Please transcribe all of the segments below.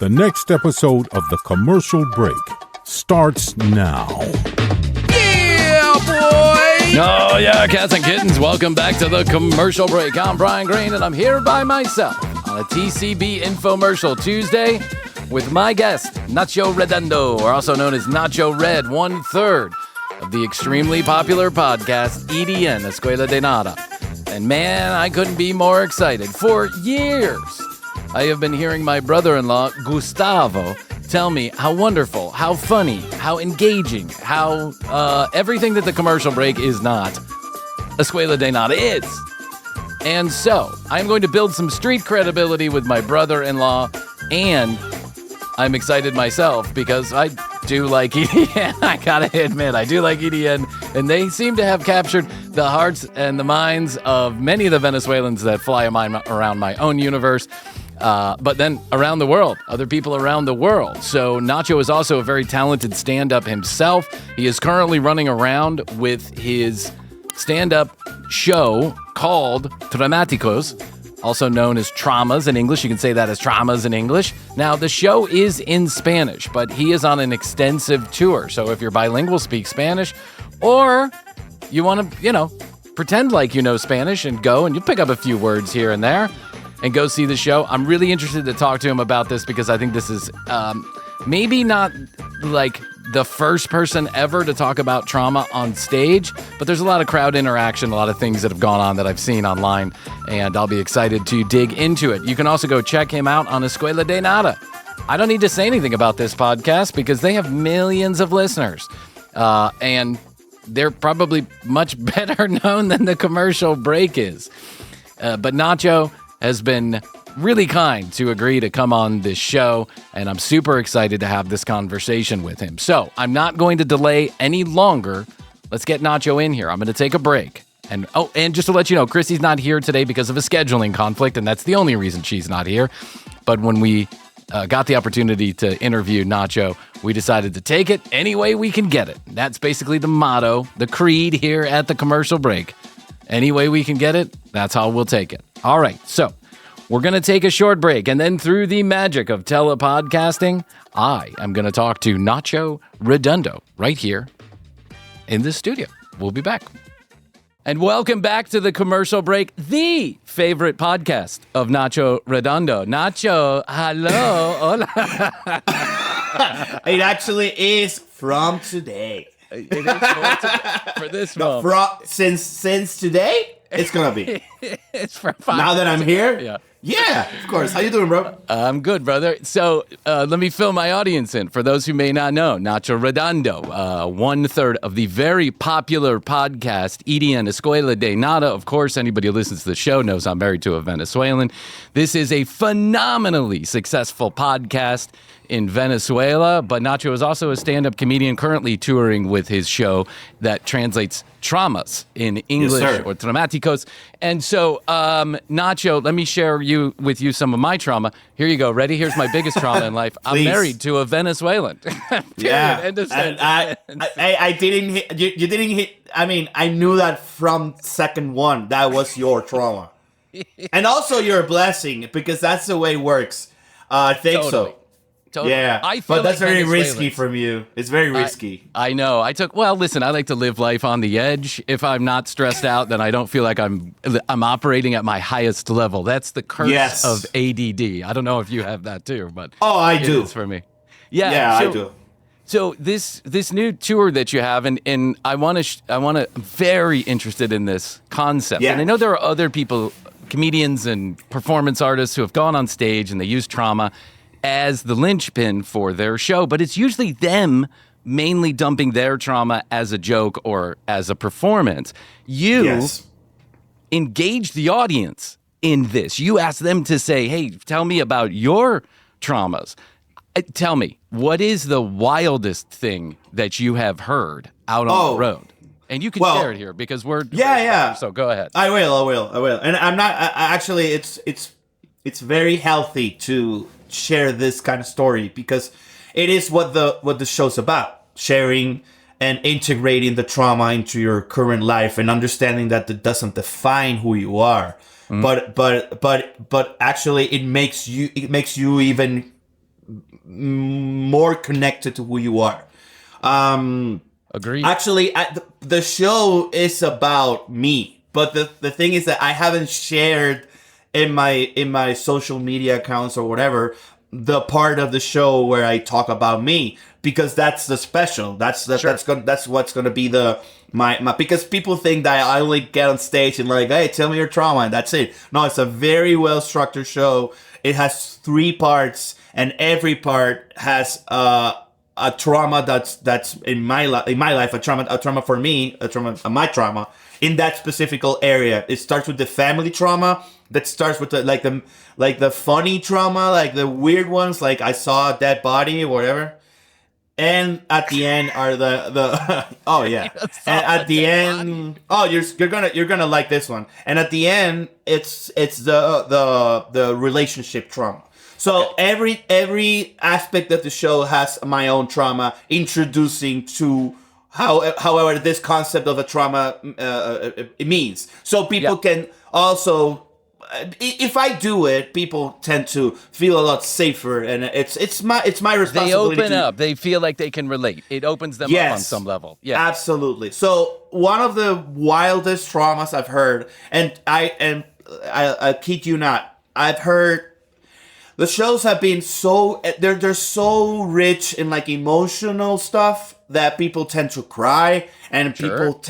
The next episode of The Commercial Break starts now. Yeah, boy! Oh, yeah, cats and kittens. Welcome back to The Commercial Break. I'm Bryan Green, and I'm here by myself on a TCB Infomercial Tuesday with my guest, Nacho Redondo, or also known as Nacho Red, 1/3 of the extremely popular podcast, EDN, Escuela de Nada. And man, I couldn't be more excited. For years, I have been hearing my brother-in-law, Gustavo, tell me how wonderful, how funny, how engaging, how everything that The Commercial Break is not, Escuela de Nada is. And so, I'm going to build some street credibility with my brother-in-law, and I'm excited myself because I do like EDN. I gotta admit, I do like EDN, and they seem to have captured the hearts and the minds of many of the Venezuelans that fly around my own universe. But then around the world, other people around the world. So Nacho is also a very talented stand-up himself. He is currently running around with his stand-up show called Traumáticos, also known as Traumas in English. You can say that as Traumas in English. Now, the show is in Spanish, but he is on an extensive tour. So if you're bilingual, speak Spanish, or you want to, pretend like you know Spanish and go and you pick up a few words here and there and go see the show. I'm really interested to talk to him about this because I think this is maybe not like the first person ever to talk about trauma on stage, but there's a lot of crowd interaction, a lot of things that have gone on that I've seen online, and I'll be excited to dig into it. You can also go check him out on Escuela de Nada. I don't need to say anything about this podcast because they have millions of listeners, and they're probably much better known than The Commercial Break is. But Nacho has been really kind to agree to come on this show, and I'm super excited to have this conversation with him. So I'm not going to delay any longer. Let's get Nacho in here. I'm going to take a break. And just to let you know, Krissy's not here today because of a scheduling conflict, and that's the only reason she's not here. But when we got the opportunity to interview Nacho, we decided to take it any way we can get it. That's basically the motto, the creed here at The Commercial Break. Any way we can get it, that's how we'll take it. All right, so we're going to take a short break, and then through the magic of telepodcasting, I am going to talk to Nacho Redondo right here in the studio. We'll be back. And welcome back to The Commercial Break, the favorite podcast of Nacho Redondo. Nacho, hello. Hola. It actually is from today. It is for this moment. Since today, it's going to be. It's from 5 Now that I'm here? Yeah. Yeah, of course. How you doing, bro? I'm good, brother. So let me fill my audience in. For those who may not know, Nacho Redondo, 1/3 of the very popular podcast, EDN, Escuela de Nada. Of course, anybody who listens to the show knows I'm married to a Venezuelan. This is a phenomenally successful podcast in Venezuela, but Nacho is also a stand-up comedian currently touring with his show that translates traumas in English, yes, or traumáticos. And so, Nacho, let me share with you some of my trauma. Here you go. Ready? Here's my biggest trauma in life. I'm married to a Venezuelan. Period. Yeah. End of And I didn't hit, you didn't hit, I mean, I knew that from second one, that was your trauma. And also your blessing, because that's the way it works. I think Totally. so. Totally. Yeah, I feel but that's like very Venezuelans. risky from you. It's very risky. I know. Listen, I like to live life on the edge. If I'm not stressed out, then I don't feel like I'm operating at my highest level. That's the curse of ADD. I don't know if you have that too, but I do. It's for me. Yeah, I do. So this new tour that you have, and I want to very interested in this concept. Yeah. And I know there are other people, comedians and performance artists who have gone on stage and they use trauma as the linchpin for their show, but it's usually them mainly dumping their trauma as a joke or as a performance. You engage the audience in this. You ask them to say, hey, tell me about your traumas. Tell me, what is the wildest thing that you have heard out on the road? And you can share it here because we're... Yeah. So go ahead. I will. And I'm not... actually, it's very healthy to share this kind of story because it is what the show's about, sharing and integrating the trauma into your current life and understanding that it doesn't define who you are, but actually it makes you even more connected to who you are. Agreed. Actually, the show is about me, but the thing is that I haven't shared in my social media accounts or whatever the part of the show where I talk about me, because that's the special. That's what's gonna be my because people think that I only get on stage and like, hey, tell me your trauma and that's it. No, it's a very well structured show. It has 3 parts, and every part has a trauma that's in my life, a trauma for me, my trauma in that specific area. It starts with the family trauma. That starts with the funny trauma, like the weird ones, like I saw a dead body or whatever. And at the end are the oh yeah, and at the end, oh you're gonna like this one. And at the end, it's the relationship trauma. So every aspect of the show has my own trauma, introducing to however this concept of a trauma it means. So people can also, if I do it, people tend to feel a lot safer, and it's my responsibility. They open up. They feel like they can relate. It opens them up on some level. Yeah, absolutely. So one of the wildest traumas I've heard, and I kid you not, I've heard. The shows have been they're so rich in like emotional stuff that people tend to cry, and people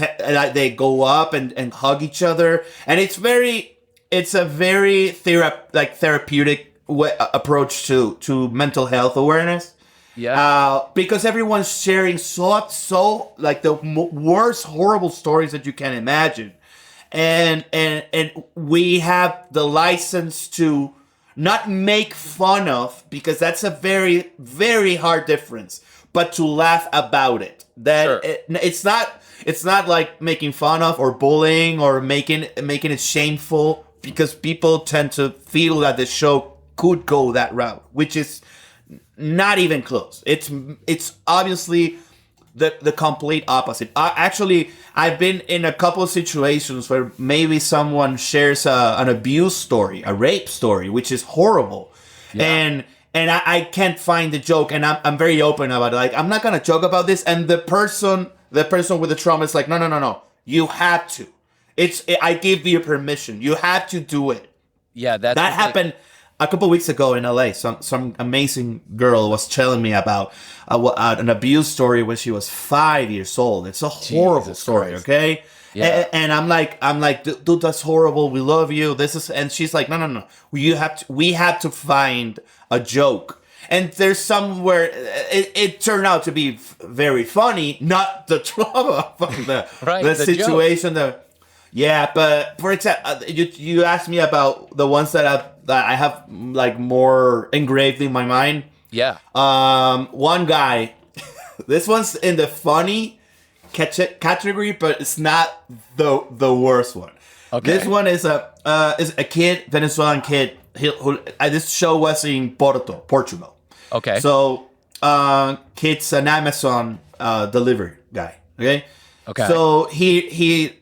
they go up and hug each other, and it's a very therapeutic approach to mental health awareness. Yeah. Because everyone's sharing so like the worst horrible stories that you can imagine, and we have the license to not make fun of, because that's a very, very hard difference, but to laugh about it. It's not like making fun of or bullying or making it shameful, because people tend to feel that the show could go that route, which is not even close. It's obviously the complete opposite. I've been in a couple of situations where maybe someone shares an abuse story, a rape story, which is horrible. Yeah. And I can't find the joke, and I'm very open about it. Like, I'm not gonna joke about this. And the person with the trauma is like, no, you have to. I give you permission. You have to do it. Yeah, that happened a couple of weeks ago in LA. Some amazing girl was telling me about an abuse story when she was 5 years old. It's a horrible story, okay? Yeah. And I'm like, dude, that's horrible. We love you. And she's like, no. We have to find a joke. And there's somewhere it turned out to be very funny, not the trauma from the situation. Yeah, but for example, you asked me about the ones that I have like more engraved in my mind. Yeah. One guy, this one's in the funny category, but it's not the worst one. Okay. This one is a kid, Venezuelan kid. This show was in Portugal. Okay. So, kid's an Amazon delivery guy. Okay. Okay. So he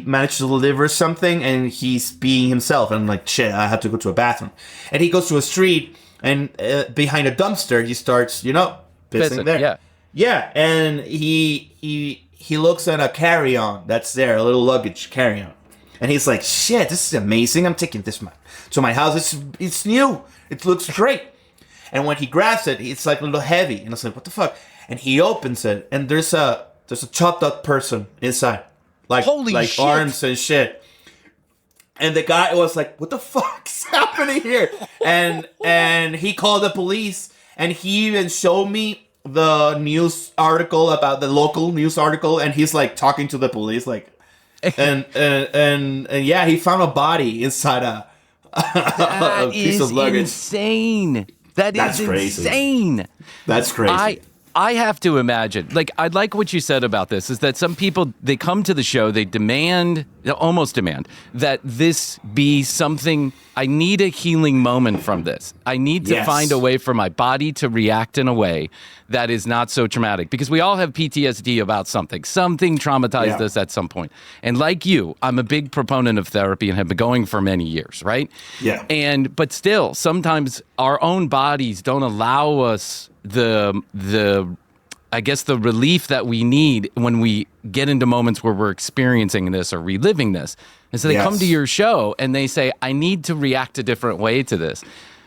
managed to deliver something, and he's being himself. And I'm like, shit, I have to go to a bathroom. And he goes to a street, and behind a dumpster, he starts, pissing there. Yeah. Yeah, and he looks at a carry-on that's there, a little luggage carry-on. And he's like, shit, this is amazing. I'm taking this to my house. It's new. It looks great. And when he grabs it, it's like a little heavy. And I was like, what the fuck? And he opens it, and there's a chopped up person inside. Holy shit. Arms and shit. And the guy was like, what the fuck's happening here? And he called the police, and he even showed me the news article about the local news article, and he's like talking to the police, like, and yeah, he found a body inside a piece of luggage. Insane. That's insane. Crazy. That's crazy. I have to imagine, like, I like what you said about this, is that some people, they come to the show, they demand almost demand that this be something. I need a healing moment from this. I need to find a way for my body to react in a way that is not so traumatic, because we all have PTSD about something. Something traumatized us at some point. And like you, I'm a big proponent of therapy and have been going for many years, right? Yeah. But still, sometimes our own bodies don't allow us the relief that we need when we get into moments where we're experiencing this or reliving this. And so they come to your show and they say, I need to react a different way to this.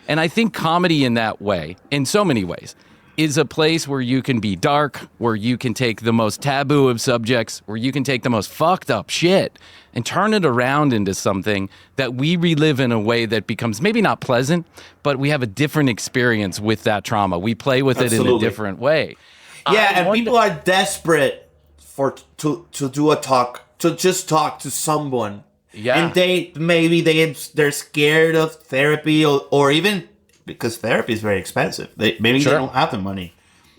And I think comedy in that way, in so many ways, is a place where you can be dark, where you can take the most taboo of subjects, where you can take the most fucked up shit and turn it around into something that we relive in a way that becomes maybe not pleasant, but we have a different experience with that trauma. We play with it in a different way. Yeah, and people are desperate to do a talk, to just talk to someone. Yeah. And they're scared of therapy or even because therapy is very expensive. They don't have the money.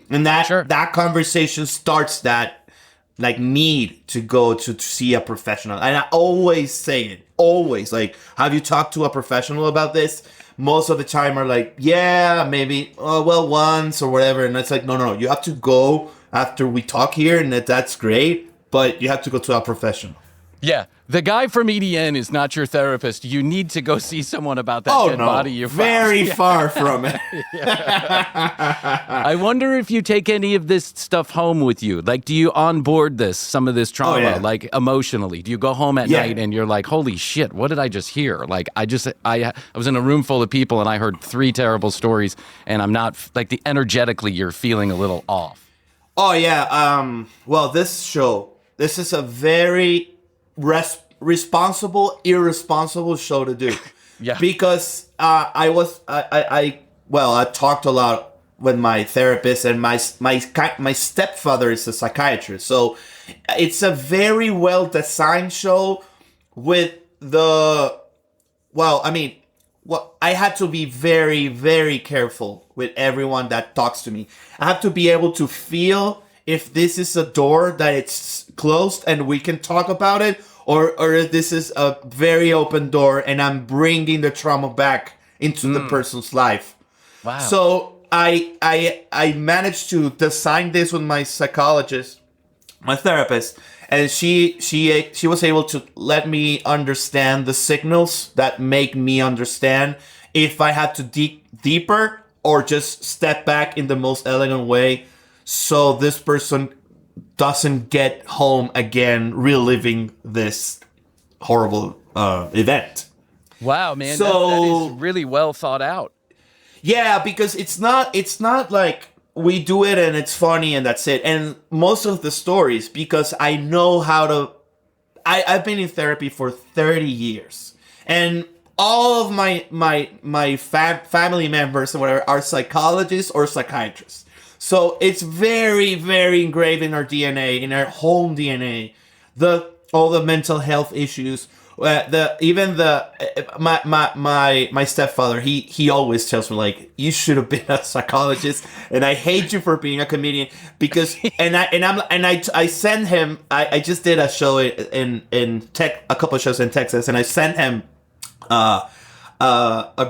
And that conversation starts that like need to go to see a professional. And I always say it, always, like, have you talked to a professional about this? Most of the time are like, yeah, maybe, once or whatever. And it's like, no, you have to go after we talk here, and that's great, but you have to go to a professional. Yeah. The guy from EDN is not your therapist. You need to go see someone about that dead body you found. Very far from it. I wonder if you take any of this stuff home with you. Like, do you onboard some of this trauma, like emotionally? Do you go home at night and you're like, holy shit, what did I just hear? Like, I was in a room full of people and I heard 3 terrible stories, and I'm not, like, energetically you're feeling a little off. Oh, yeah. This is a very irresponsible show to do. Yeah. Because I talked a lot with my therapist, and my stepfather is a psychiatrist. So it's a very well designed show with I had to be very, very careful with everyone that talks to me. I have to be able to feel if this is a door that it's closed and we can talk about it, or if this is a very open door and I'm bringing the trauma back into the person's life. Wow. So I managed to design this with my psychologist, my therapist, and she was able to let me understand the signals that make me understand if I had to dig deeper or just step back in the most elegant way, so this person doesn't get home again reliving this horrible event. Wow, man, that is really well thought out. Yeah, because it's not like we do it and it's funny and that's it. And most of the stories, because I know how to... I've been in therapy for 30 years. And all of my family members and whatever are psychologists or psychiatrists. So it's very, very engraved in our DNA, in our home DNA. All the mental health issues. My stepfather, he always tells me, like, you should have been a psychologist, and I hate you for being a comedian, because I sent him. I just did a show in tech, a couple of shows in Texas, and I sent him a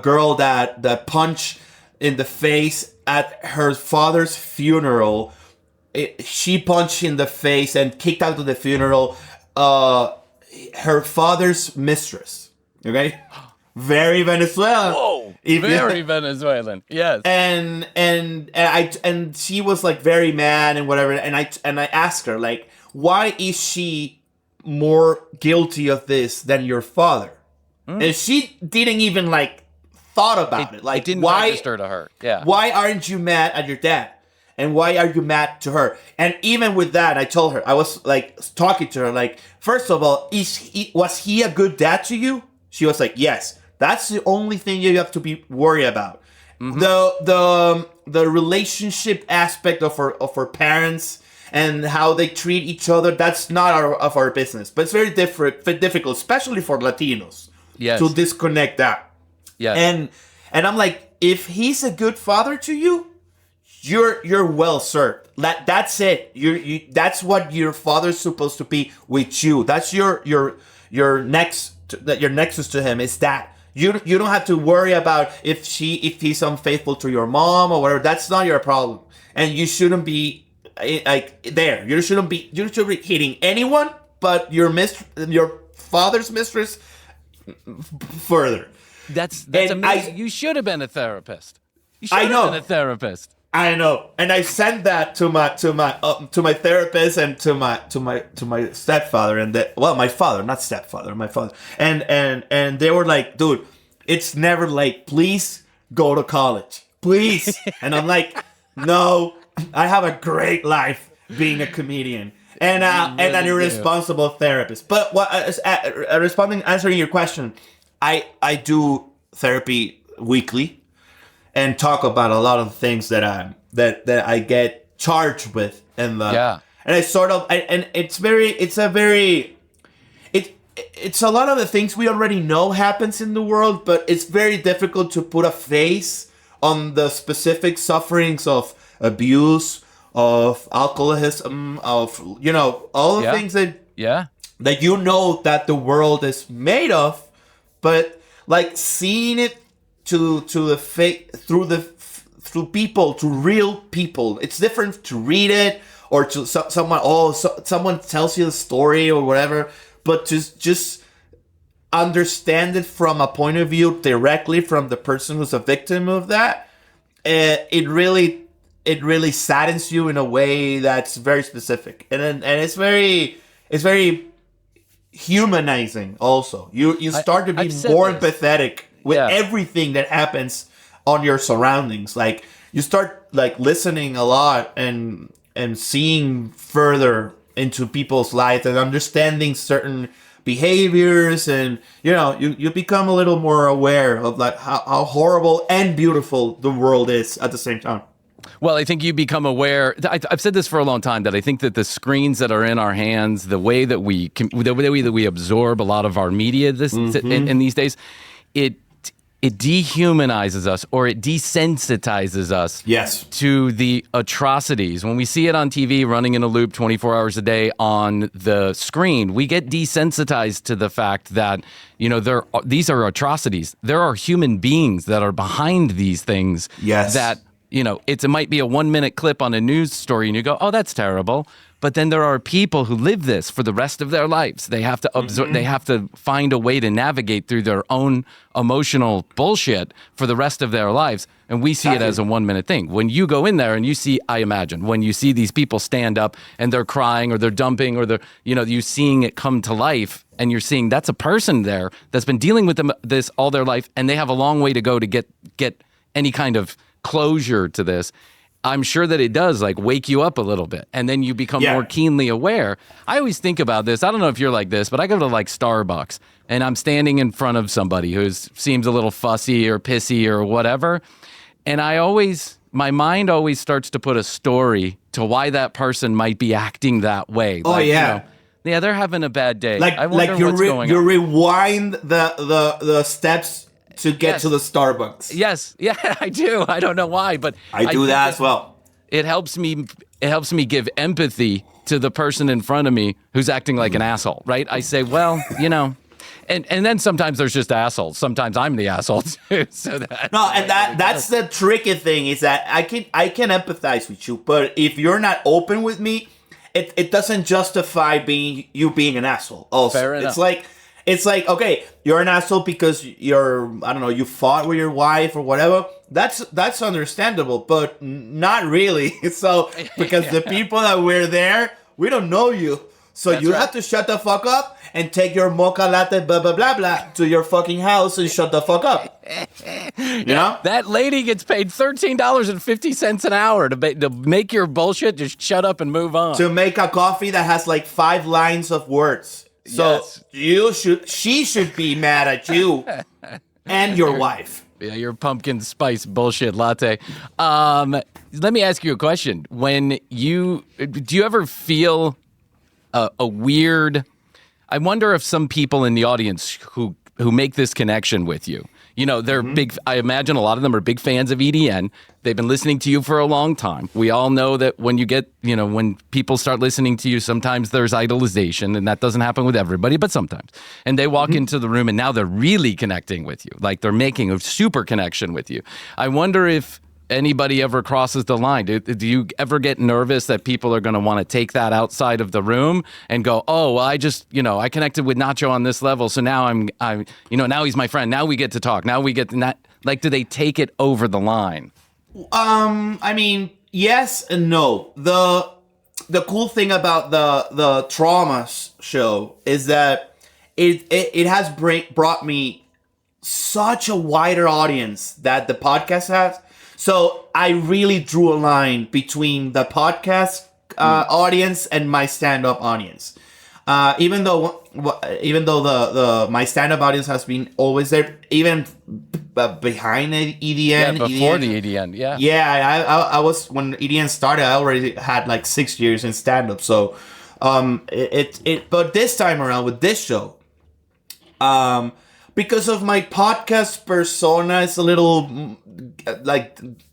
girl that punched in the face at her father's funeral. She punched in the face and kicked out of the funeral her father's mistress. Okay, very Venezuelan. Whoa, very Venezuelan. Yes. And she was like very mad and whatever. And I asked her, like, why is she more guilty of this than your father? And she didn't even like thought about it. Like, it didn't register to her. Yeah. Why aren't you mad at your dad? And why are you mad to her? And even with that, I told her, I was like talking to her, like, first of all, was he a good dad to you? She was like, yes. That's the only thing you have to be worried about. Mm-hmm. The relationship aspect of our parents and how they treat each other, that's not of our business. But it's very difficult, especially for Latinos, to disconnect that. Yeah. And I'm like, if he's a good father to you, you're well served. That's it. That's what your father's supposed to be with you. That's your your nexus to him is that you don't have to worry about if he's unfaithful to your mom or whatever. That's not your problem, and you shouldn't be like there. You shouldn't be hitting anyone but your father's mistress further. That's amazing. You should have been a therapist. You should have been a therapist. I know, and I sent that to my therapist and to my stepfather and my father, not stepfather, my father, and they were like, dude, it's never late. Please go to college, please. And I'm like, no, I have a great life being a comedian and an irresponsible therapist. But answering your question, I do therapy weekly. And talk about a lot of things that I get charged with, and it's a lot of the things we already know happens in the world, but it's very difficult to put a face on the specific sufferings of abuse, of alcoholism, of all the things that that the world is made of, but like seeing it to the through people, to real people. It's different to read it or to someone tells you the story or whatever, but just understand it from a point of view directly from the person who's a victim of that. It really saddens you in a way that's very specific, and it's very humanizing. Also, you start to be more empathetic with everything that happens on your surroundings. Like you start like listening a lot and seeing further into people's lives and understanding certain behaviors, and you become a little more aware of like how horrible and beautiful the world is at the same time. Well, I think you become aware. I've said this for a long time, that I think that the screens that are in our hands, the way that we absorb a lot of our media in these days, it dehumanizes us, or it desensitizes us to the atrocities. When we see it on TV running in a loop 24 hours a day on the screen, we get desensitized to the fact that, these are atrocities. There are human beings that are behind these things. Yes. That, it might be a 1-minute clip on a news story and you go, oh, that's terrible. But then there are people who live this for the rest of their lives. They have to absorb, they have to find a way to navigate through their own emotional bullshit for the rest of their lives. And we see it as a 1-minute thing. When you go in there and you see, I imagine, when you see these people stand up and they're crying or they're dumping or they're, you seeing it come to life, and you're seeing that's a person there that's been dealing with this all their life, and they have a long way to go to get any kind of closure to this. I'm sure that it does like wake you up a little bit, and then you become more keenly aware. I always think about this. I don't know if you're like this, but I go to like Starbucks and I'm standing in front of somebody who seems a little fussy or pissy or whatever. And my mind always starts to put a story to why that person might be acting that way. Oh, like, they're having a bad day. I wonder what's going on. You rewind the steps to get to the Starbucks. Yes. Yeah, I do. I don't know why, but I do that as well. It helps me give empathy to the person in front of me who's acting like an asshole, right? I say, well, and then sometimes there's just assholes. Sometimes I'm the asshole too. That's the tricky thing, is that I can empathize with you, but if you're not open with me, it doesn't justify you being an asshole. Also, fair enough. It's like, okay, you're an asshole because you fought with your wife or whatever. That's understandable, but not really. So, because the people that were there, we don't know you. So you have to shut the fuck up and take your mocha latte blah, blah, blah, blah to your fucking house and shut the fuck up. That lady gets paid $13.50 an hour to make your bullshit just shut up and move on. To make a coffee that has like 5 lines of words. So she should be mad at you and your wife. Yeah, your pumpkin spice bullshit latte. Let me ask you a question. Do you ever feel a weird? I wonder if some people in the audience who make this connection with you. They're big. I imagine a lot of them are big fans of EDN. They've been listening to you for a long time. We all know that when you get, when people start listening to you, sometimes there's idolization, and that doesn't happen with everybody, but sometimes. And they walk into the room, and now they're really connecting with you. Like they're making a super connection with you. I wonder if anybody ever crosses the line. Do you ever get nervous that people are going to want to take that outside of the room and go, oh, well, I just, I connected with Nacho on this level, so now I'm now he's my friend. Now we get to talk. Now we get to like, do they take it over the line? I mean, yes and no. The cool thing about the Traumas show is that it has brought me such a wider audience that the podcast has. So I really drew a line between the podcast audience and my stand-up audience. Even though the my stand-up audience has been always there, even behind EDN. Before the EDN, yeah. Yeah, I was, when EDN started, I already had like 6 years in stand-up. So but this time around with this show, because of my podcast persona, it's a little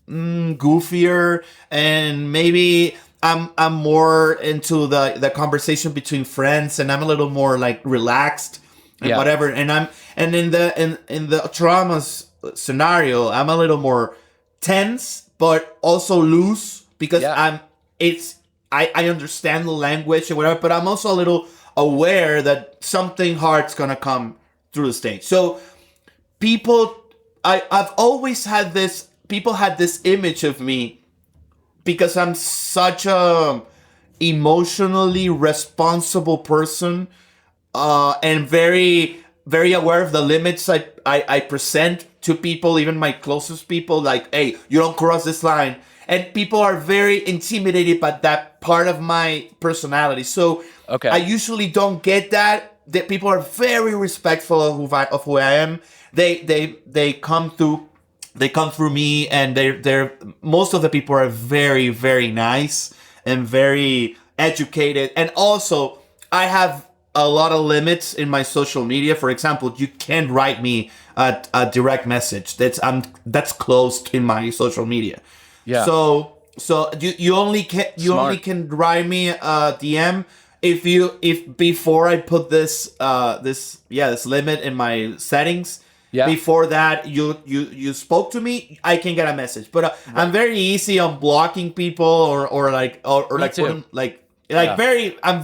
goofier, and maybe I'm more into the conversation between friends, and I'm a little more like relaxed and whatever. And in the Traumas scenario, I'm a little more tense, but also loose, because I understand the language and whatever, but I'm also a little aware that something hard's gonna come through the stage. So I've always had this, people had this image of me because I'm such a emotionally responsible person, and very, very aware of the limits I present to people, even my closest people, like, hey, you don't cross this line. And people are very intimidated by that part of my personality. So I usually don't get that. That people are very respectful of who I am. They come through me, and they're most of the people are very, very nice and very educated. And also, I have a lot of limits in my social media. For example, you can't write me a direct message. That's closed in my social media. Yeah. So you only can write me a DM if before I put this limit in my settings. Yeah. Before that, you spoke to me, I can get a message. But I'm very easy on blocking people or I'm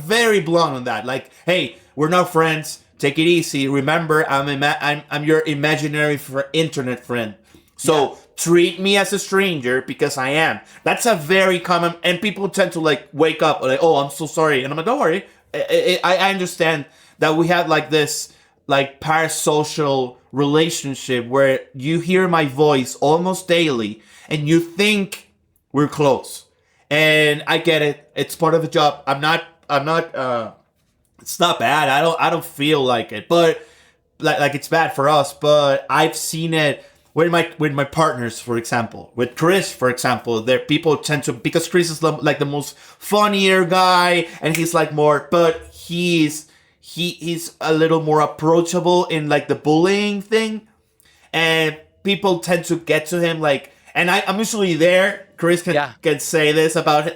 very blunt on that. Like, hey, we're not friends. Take it easy. Remember, I'm your imaginary internet friend. So treat me as a stranger, because I am. That's a very common, and people tend to like wake up like, oh, I'm so sorry, and I'm like, don't worry. I understand that we have like this like parasocial relationship where you hear my voice almost daily and you think we're close, and I get it. It's part of the job. I'm not. It's not bad. I don't feel like it, but like it's bad for us. But I've seen it with my partners, for example, with Chris, for example. There people tend to, because Chris is like the most funnier guy, and he's like more, but he's a little more approachable in like the bullying thing, and people tend to get to him like, and I'm usually there. Chris can say this about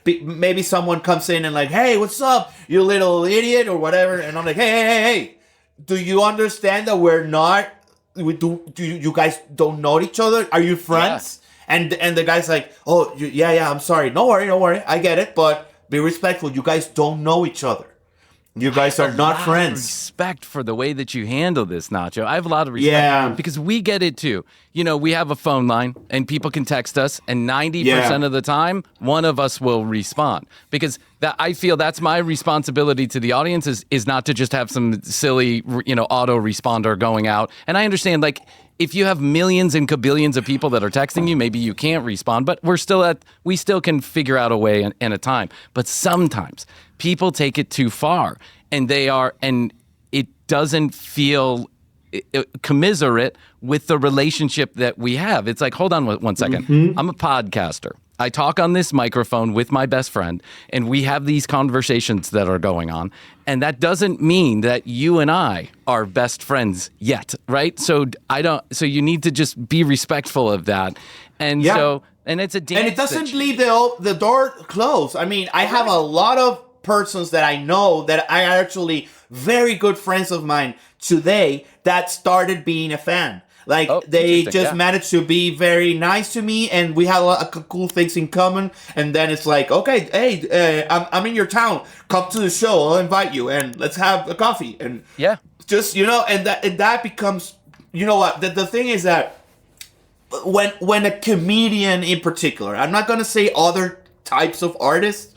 maybe someone comes in and like, hey, what's up, you little idiot, or whatever, and I'm like, hey, do you understand that we're not? Do you guys don't know each other? Are you friends? Yeah. And the guy's like, oh, yeah, I'm sorry. Don't worry. I get it, but be respectful. You guys don't know each other. You guys are not friends. Respect for the way that you handle this, Nacho. I have a lot of respect because we get it too. We have a phone line and people can text us, and 90% of the time, one of us will respond, because I feel that's my responsibility to the audience is not to just have some silly, auto responder going out. And I understand, like, if you have millions and kabillions of people that are texting you, maybe you can't respond, but we still can figure out a way and a time. But sometimes people take it too far, and it doesn't feel commiserate with the relationship that we have. It's like, hold on one second. Mm-hmm. I'm a podcaster. I talk on this microphone with my best friend, and we have these conversations that are going on. And that doesn't mean that you and I are best friends yet, right? So so you need to just be respectful of that. And and it's a dance. And it doesn't leave the door closed. I mean, I have a lot of persons that I know that are actually very good friends of mine today that started being a fan. Like, they just managed to be very nice to me, and we had a lot of cool things in common. And then it's like, okay, hey, I'm in your town. Come to the show. I'll invite you, and let's have a coffee. And just, and that becomes, you know what? The thing is that when a comedian in particular, I'm not going to say other types of artists,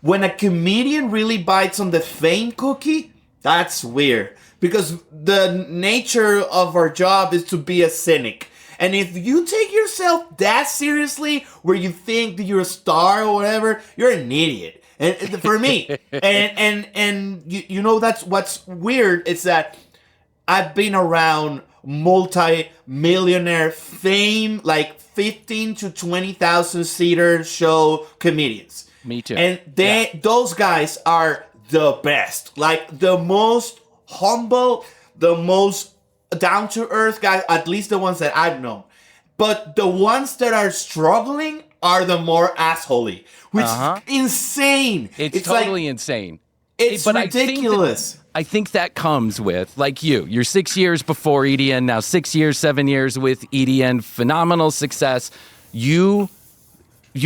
when a comedian really bites on the fame cookie, that's weird. Because the nature of our job is to be a cynic. And if you take yourself that seriously, where you think that you're a star or whatever, you're an idiot. And for me, and you know, that's what's weird. It's that I've been around multi-millionaire fame, like 15 to 20,000 seater show comedians. Me too. And those guys are the best, like the most humble, the most down-to-earth guys, at least the ones that I've known. But the ones that are struggling are the more assholey, which is insane. It's totally insane. It's ridiculous. I think that comes with, like you're 6 years before EDN, now 6 years, 7 years with EDN, phenomenal success. You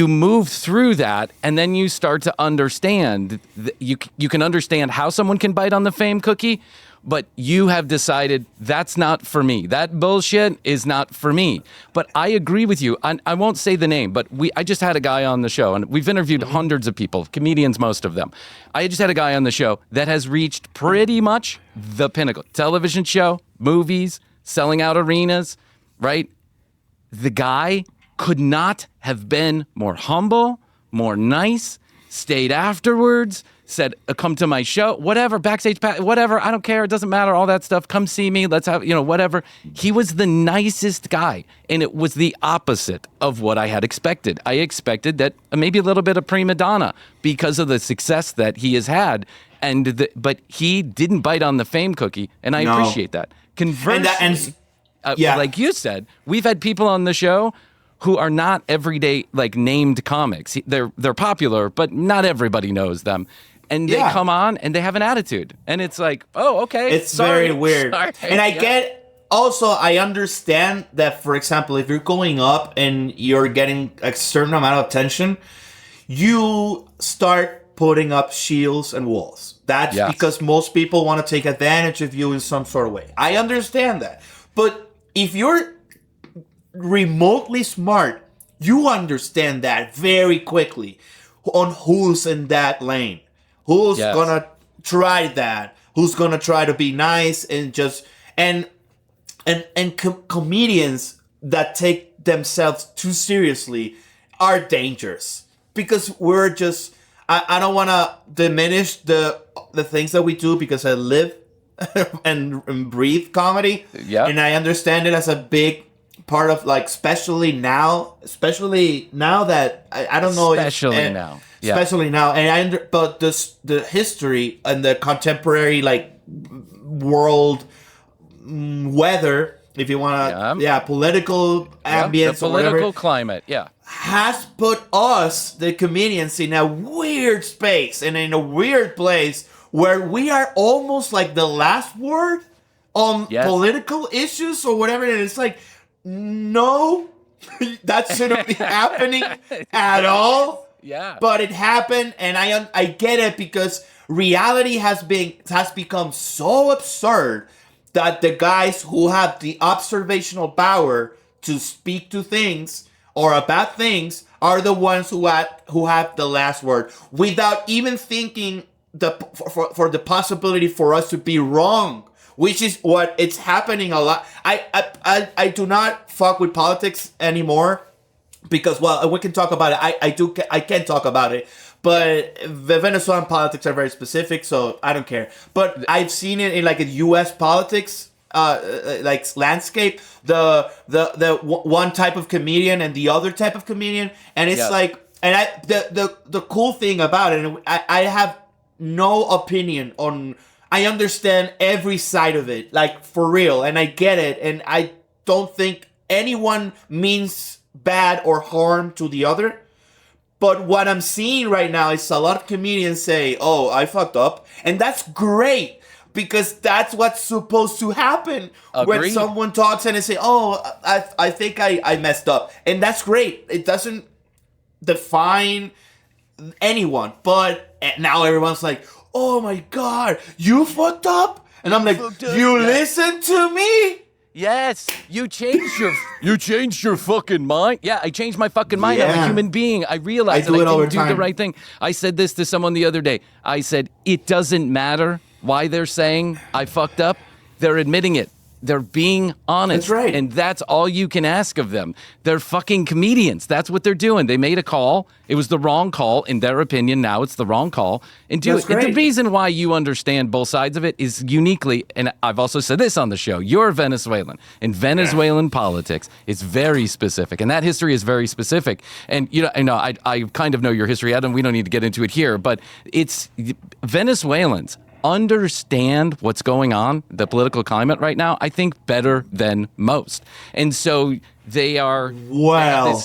move through that, and then you start to understand. You can understand how someone can bite on the fame cookie, but you have decided that's not for me. That bullshit is not for me. But I agree with you. I won't say the name, but I just had a guy on the show, and we've interviewed hundreds of people, comedians, most of them. I just had a guy on the show that has reached pretty much the pinnacle. Television show, movies, selling out arenas, right? The guy could not have been more humble, more nice, stayed afterwards, said, come to my show, whatever, backstage, whatever, I don't care, it doesn't matter, all that stuff, come see me, let's have, whatever. He was the nicest guy, and it was the opposite of what I had expected. I expected that maybe a little bit of prima donna because of the success that he has had, but he didn't bite on the fame cookie, and I appreciate that. Conversely, like you said, we've had people on the show who are not everyday, like, named comics. They're popular, but not everybody knows them. And they come on and they have an attitude. And it's like, oh, okay. It's very weird. Sorry. And I understand that, for example, if you're going up and you're getting a certain amount of attention, you start putting up shields and walls. That's because most people want to take advantage of you in some sort of way. I understand that. But if you're remotely smart, you understand that very quickly on who's in that lane, who's gonna try that, who's gonna try to be nice, and just comedians that take themselves too seriously are dangerous, because we're just I don't want to diminish the things that we do, because I live and breathe comedy, and I understand it as a big part of, like, especially now that I don't know, especially now, and but the history and the contemporary, like, world weather, if you want to, political ambience, the political climate, has put us, the comedians, in a weird space and in a weird place where we are almost like the last word on political issues or whatever, and it's like, no, that shouldn't be happening at all. But it happened, and I get it, because reality has become so absurd that the guys who have the observational power to speak to things or about things are the ones who have the last word, without even thinking for the possibility for us to be wrong. Which is what it's happening a lot. I do not fuck with politics anymore, because, well, we can talk about it. I can talk about it, but the Venezuelan politics are very specific, so I don't care. But I've seen it in, like, in U.S. politics, like landscape, one type of comedian and the other type of comedian, and it's like, and the cool thing about it, and I have no opinion on. I understand every side of it, like for real, and I get it, and I don't think anyone means bad or harm to the other. But what I'm seeing right now is a lot of comedians say, "Oh, I fucked up," and that's great because that's what's supposed to happen. Agreed. When someone talks and they say, "Oh, I think I messed up," and that's great. It doesn't define anyone, but now everyone's like, "Oh my God, you fucked up," and I'm like, "You listen to me." Yes, you changed your fucking mind. Yeah, I changed my fucking mind. I'm a human being. I realized that I didn't do the right thing. I said this to someone the other day. I said, it doesn't matter why they're saying I fucked up. They're admitting it. They're being honest. That's right. And that's all you can ask of them. They're fucking comedians. That's what they're doing. They made a call. It was the wrong call. In their opinion, now it's the wrong call. And do it. And the reason why you understand both sides of it is uniquely, and I've also said this on the show, you're Venezuelan. And Venezuelan politics is very specific. And that history is very specific. And, I kind of know your history, Adam. We don't need to get into it here. But it's Venezuelans understand what's going on, the political climate right now, I think better than most. And so they are... Well,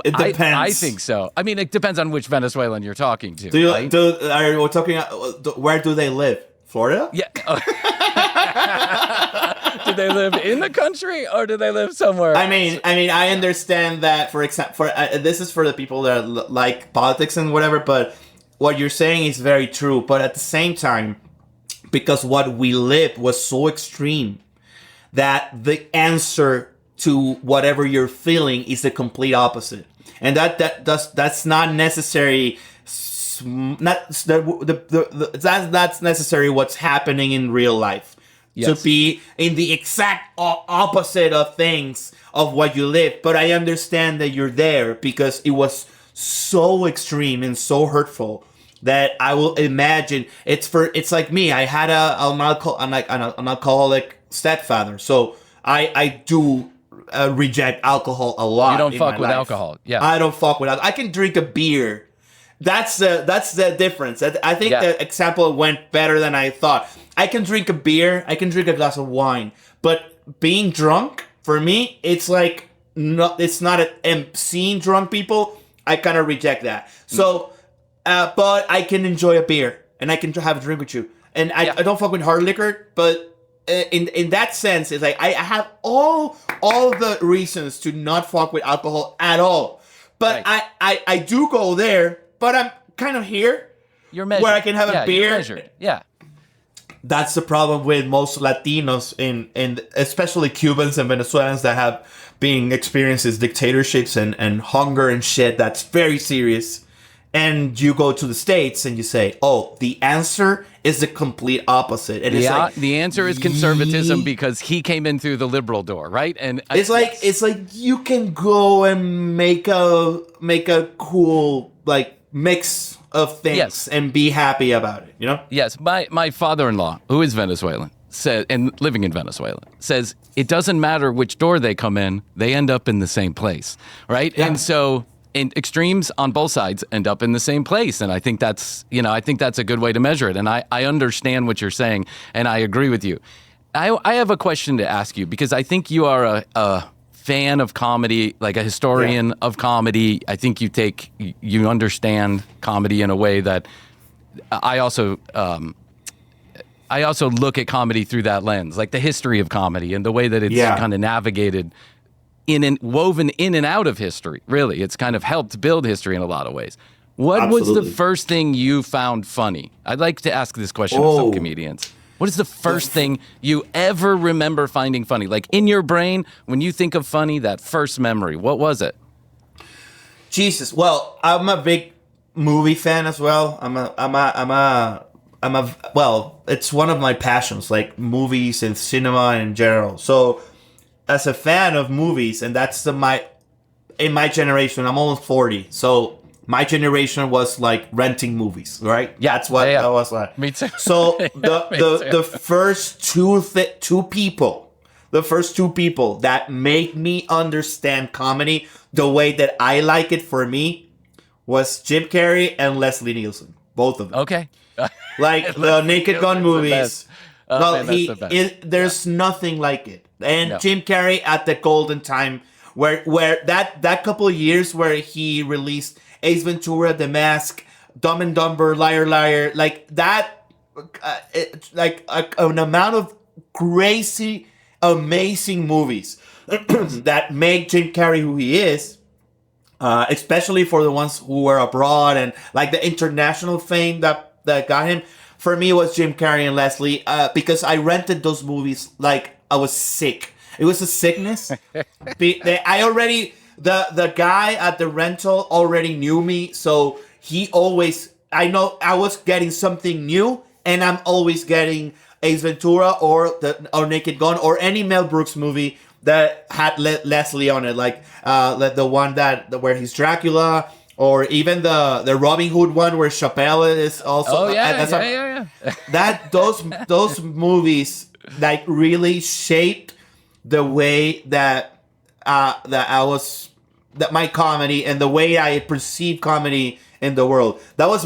it depends. I think so. I mean, it depends on which Venezuelan you're talking to. We're talking, where do they live? Florida? Yeah. Do they live in the country or do they live somewhere? I mean, I understand that, for example, this is for the people that like politics and whatever, but what you're saying is very true. But at the same time, because what we lived was so extreme that the answer to whatever you're feeling is the complete opposite, and that's not necessary. That's necessary. What's happening in real life to be in the exact opposite of things of what you live. But I understand that you're there because it was so extreme and so hurtful that I will imagine it's like me. I had an alcoholic stepfather, so I do reject alcohol a lot. You don't fuck with alcohol. Yeah, I don't fuck with alcohol. I can drink a beer. That's the difference. I think the example went better than I thought. I can drink a beer. I can drink a glass of wine, but being drunk for me, it's like it's not seeing drunk people. I kind of reject that. So. But I can enjoy a beer and I can have a drink with you. And I don't fuck with hard liquor, but in that sense, it's like I have all the reasons to not fuck with alcohol at all. But I do go there, but I'm kind of here. You're measured. Where I can have a beer. You're measured. Yeah. That's the problem with most Latinos and especially Cubans and Venezuelans that have been experiences dictatorships and hunger and shit that's very serious. And you go to the States and you say, "Oh, the answer is the complete opposite." And it's like, the answer is conservatism because he came in through the liberal door, right? And it's like you can go and make a cool like mix of things and be happy about it, you know? Yes, my father-in-law, who is Venezuelan, said, and living in Venezuela, says it doesn't matter which door they come in, they end up in the same place, right? Yeah. And so. And extremes on both sides end up in the same place. And I think that's a good way to measure it. And I understand what you're saying, and I agree with you. I have a question to ask you, because I think you are a fan of comedy, like a historian of comedy. I think you understand comedy in a way that I also look at comedy through that lens, like the history of comedy and the way that it's kind of navigated woven in and out of history. Really, it's kind of helped build history in a lot of ways. What was the first thing you found funny? I'd like to ask this question of some comedians. What is the first thing you ever remember finding funny? Like in your brain, when you think of funny, that first memory, what was it? Jesus. Well, I'm a big movie fan as well. Well, it's one of my passions, like movies and cinema in general. So as a fan of movies, and that's in my generation, I'm almost 40. So my generation was like renting movies, right? Yeah, That's what I was like. Me too. So Me the too. first the first two people that made me understand comedy the way that I like it for me was Jim Carrey and Leslie Nielsen, both of them. Okay. Like the Naked Gun movies. Man, that's the best. There's nothing like it. And No. Jim Carrey at the golden time, where that couple of years where he released Ace Ventura, The Mask, Dumb and Dumber, Liar Liar, like that, an amount of crazy, amazing movies that make Jim Carrey who he is. Especially for the ones who were abroad and like the international fame that got him. For me, it was Jim Carrey and Leslie, because I rented those movies like I was sick. It was a sickness. The guy at the rental already knew me, so I know I was getting something new, and I'm always getting Ace Ventura or Naked Gun or any Mel Brooks movie that had Leslie on it, like the one where he's Dracula, or even the Robin Hood one where Chappelle is also. Oh yeah. Those movies like really shaped the way that my comedy and the way I perceive comedy in the world. That was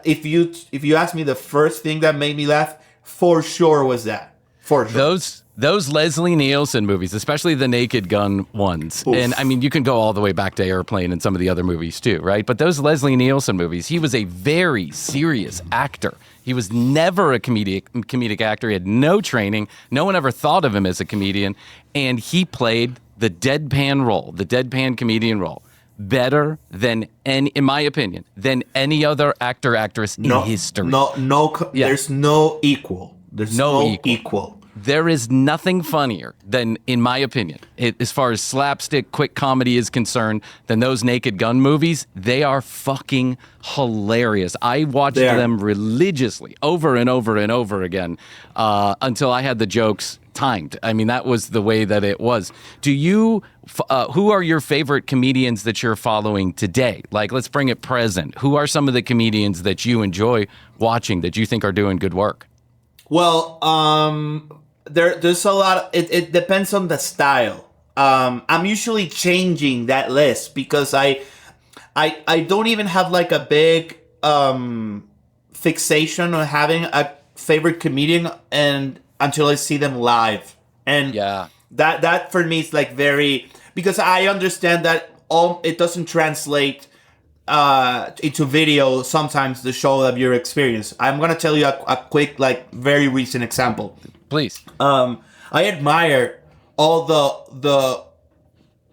if you ask me, the first thing that made me laugh for sure was that. For sure. Those Leslie Nielsen movies, especially the Naked Gun ones. Oof. And I mean, you can go all the way back to Airplane and some of the other movies too, right? But those Leslie Nielsen movies, he was a very serious actor. He was never a comedic actor. He had no training. No one ever thought of him as a comedian. And he played the deadpan role, the deadpan comedian role, better than in my opinion, than any other actress in history. There's no equal. There's no equal. There is nothing funnier than, in my opinion, as far as slapstick, quick comedy is concerned, than those Naked Gun movies. They are fucking hilarious. I watched them religiously over and over and over again until I had the jokes timed. I mean, that was the way that it was. Who are your favorite comedians that you're following today? Like, let's bring it present. Who are some of the comedians that you enjoy watching that you think are doing good work? Well, there's a lot. It depends on the style. I'm usually changing that list because I don't even have like a big fixation on having a favorite comedian and until I see them live. And that for me is like because I understand that it doesn't translate into video sometimes, the show of your experience. I'm gonna tell you a quick, like, very recent example. Please. I admire all the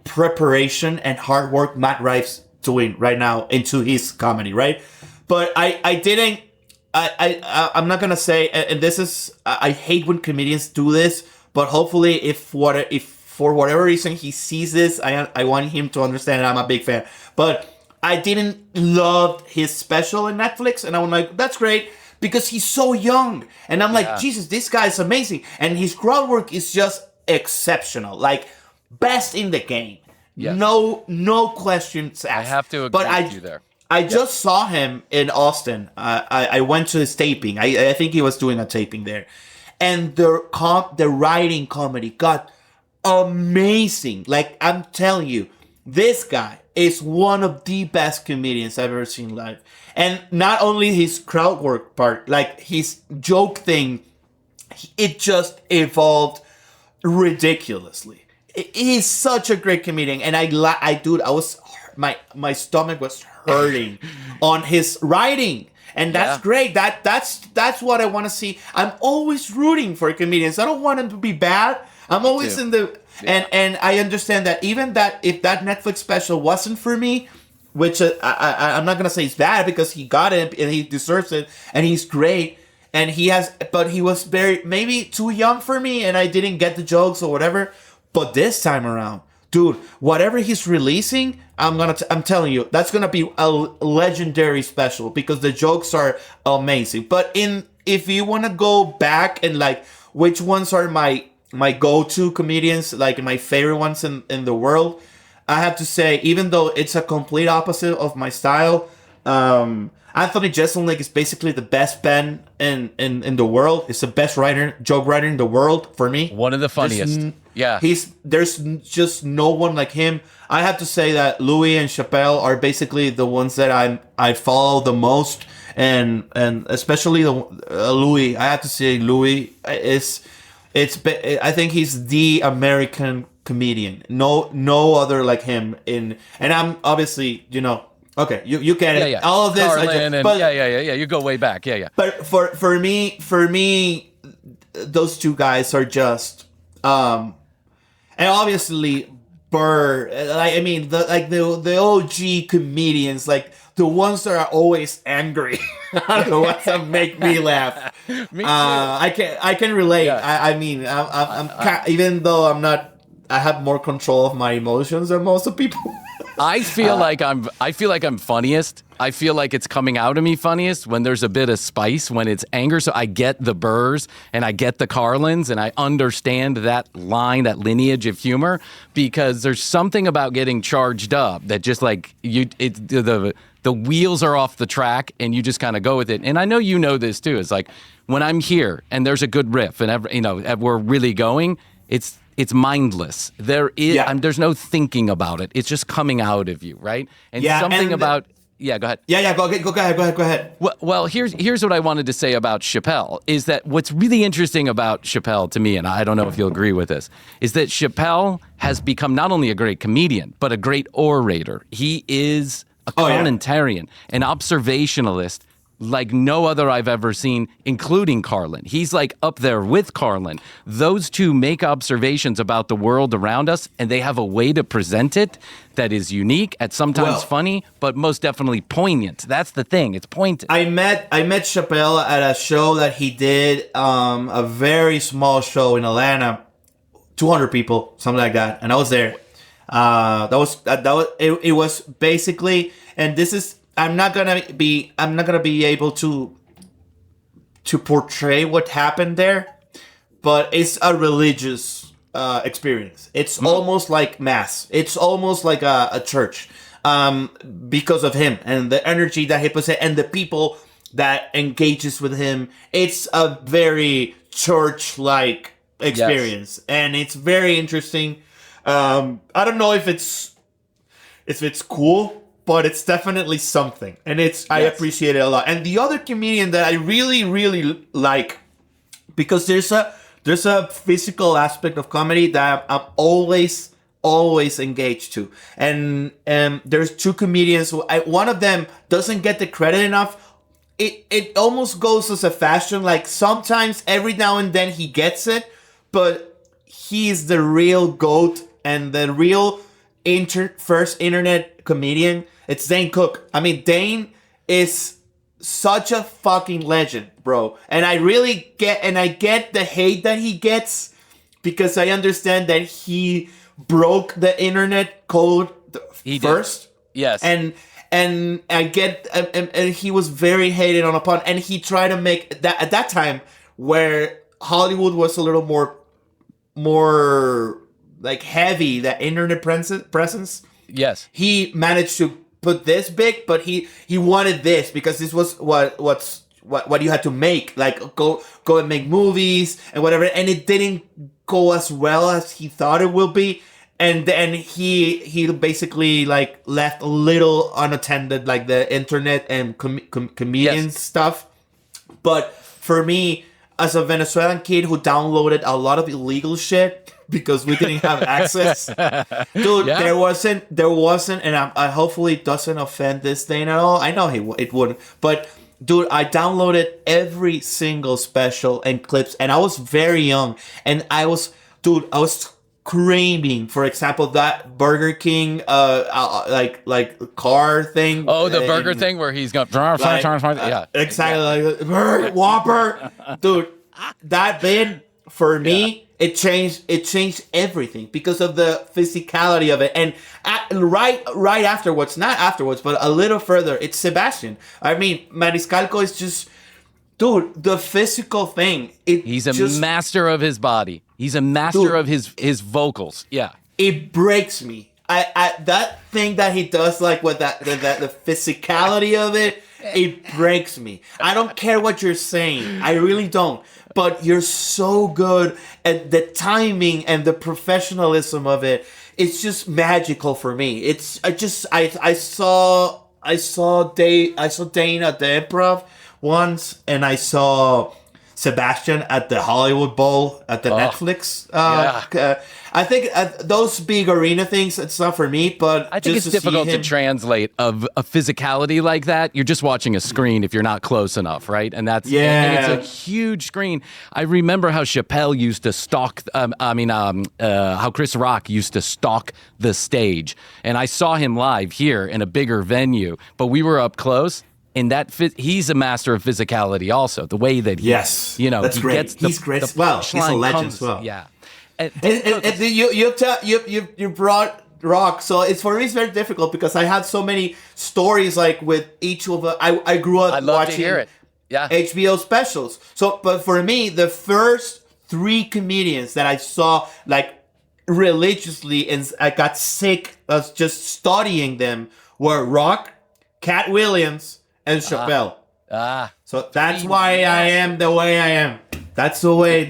preparation and hard work Matt Rife's doing right now into his comedy, right? But I'm not gonna say, and this is, I hate when comedians do this, but hopefully if for whatever reason he sees this, I want him to understand I'm a big fan. But I didn't love his special in Netflix, and I'm like, that's great, because he's so young. And I'm like, Jesus, this guy is amazing. And his crowd work is just exceptional. Like, best in the game. Yes. No questions asked. I have to agree with you there. I just saw him in Austin. I went to his taping. I think he was doing a taping there. And the writing comedy got amazing. Like, I'm telling you, this guy is one of the best comedians I've ever seen live. And not only his crowd work part, like his joke thing, it just evolved ridiculously. He's such a great comedian. And my stomach was hurting on his writing. And that's great. That's what I want to see. I'm always rooting for comedians. I don't want them to be bad. I'm always in the... Yeah. And I understand that even that if that Netflix special wasn't for me, which I'm not gonna say it's bad because he got it and he deserves it and he's great and but he was maybe too young for me and I didn't get the jokes or whatever. But this time around, dude, whatever he's releasing, I'm telling you, that's gonna be a legendary special because the jokes are amazing. But if you want to go back and like which ones are my go-to comedians, like my favorite ones in the world, I have to say, even though it's a complete opposite of my style, Anthony Jeselnik is basically the best pen in the world. He's the best joke writer in the world for me. One of the funniest. There's just no one like him. I have to say that Louis and Chappelle are basically the ones that I follow the most, and especially Louis. I have to say Louis I think he's the American comedian. No other like him and I'm obviously, okay, you get it. Yeah. All of this, you go way back. Yeah. But for me, those two guys are just, and obviously Burr. The OG comedians, like the ones that are always angry, are the ones that make me laugh. Me too. I can relate. Yeah. Even though I have more control of my emotions than most of people. I feel like I'm funniest. I feel like it's coming out of me funniest when there's a bit of spice, when it's anger. So I get the Burrs and I get the Carlins and I understand that line, that lineage of humor, because there's something about getting charged up that just like the wheels are off the track and you just kind of go with it. And I know you know this too. It's like when I'm here and there's a good riff and we're really going, it's mindless. There's no thinking about it. It's just coming out of you, right? And something about go ahead. Yeah. Go ahead. Well, here's what I wanted to say about Chappelle is that what's really interesting about Chappelle to me, and I don't know if you'll agree with this, is that Chappelle has become not only a great comedian but a great orator. He is a commentarian, an observationalist like no other I've ever seen, including Carlin. He's like up there with Carlin. Those two make observations about the world around us, and they have a way to present it that is unique, at sometimes funny, but most definitely poignant. That's the thing. It's pointed. I met Chappelle at a show that he did, a very small show in Atlanta, 200 people, something like that, and I was there. It was basically, and this is. I'm not gonna be able to portray what happened there, but it's a religious experience. It's almost like mass. It's almost like a church, because of him and the energy that he puts in and the people that engages with him. It's a very church-like experience, and it's very interesting. I don't know if it's cool, but it's definitely something, and I appreciate it a lot. And the other comedian that I really, really like, because there's a physical aspect of comedy that I'm always engaged to, and there's two comedians who one of them doesn't get the credit enough. It almost goes as a fashion. Like sometimes, every now and then, he gets it, but he's the real GOAT and the real first internet comedian. It's Dane Cook. I mean, Dane is such a fucking legend, bro. And I really get the hate that he gets, because I understand that he broke the internet code first. Yes. And I get, and he was very hated upon, and he tried to make that at that time where Hollywood was a little more like heavy, that internet presence. Yes. He managed to put this big, but he wanted this because this was what you had to make, like go and make movies and whatever, and it didn't go as well as he thought it will be, and then he basically like left a little unattended, like the internet and comedian stuff. But for me, as a Venezuelan kid who downloaded a lot of illegal shit because we didn't have access, dude, there wasn't, and I hopefully it doesn't offend this thing at all. I know it wouldn't, but dude, I downloaded every single special and clips, and I was very young, and I was craving, for example, that Burger King, like car thing. Oh, the burger thing where he's going, exactly, like Whopper, dude. That bit for me, it changed everything because of the physicality of it, and right afterwards, not afterwards, but a little further, it's Sebastian. I mean, Mariscalco is just, dude, the physical thing. He's a master of his body. He's a master of his vocals. Yeah. It breaks me. I that thing that he does, like with the physicality of it breaks me. I don't care what you're saying. I really don't. But you're so good at the timing and the professionalism of it. It's just magical for me. I saw Dane at the Improv once, and I saw Sebastian at the Hollywood Bowl at the Netflix. I think those big arena things, it's not for me, but I think it's difficult to translate of a physicality like that. You're just watching a screen if you're not close enough, right? And that's and it's a huge screen. I remember how Chappelle used to stalk. How Chris Rock used to stalk the stage, and I saw him live here in a bigger venue, but we were up close. And he's a master of physicality, also the way that that's he great. gets He's great as well. He's a legend as well. Yeah. And you brought Rock, so it's for me it's very difficult because I have so many stories like with each of the. I grew up watching to hear it. Yeah. HBO specials. So, but for me, the first 3 comedians that I saw like religiously and I got sick of just studying them were Rock, Cat Williams, and Chappelle. So that's why I am the way I am. That's the way,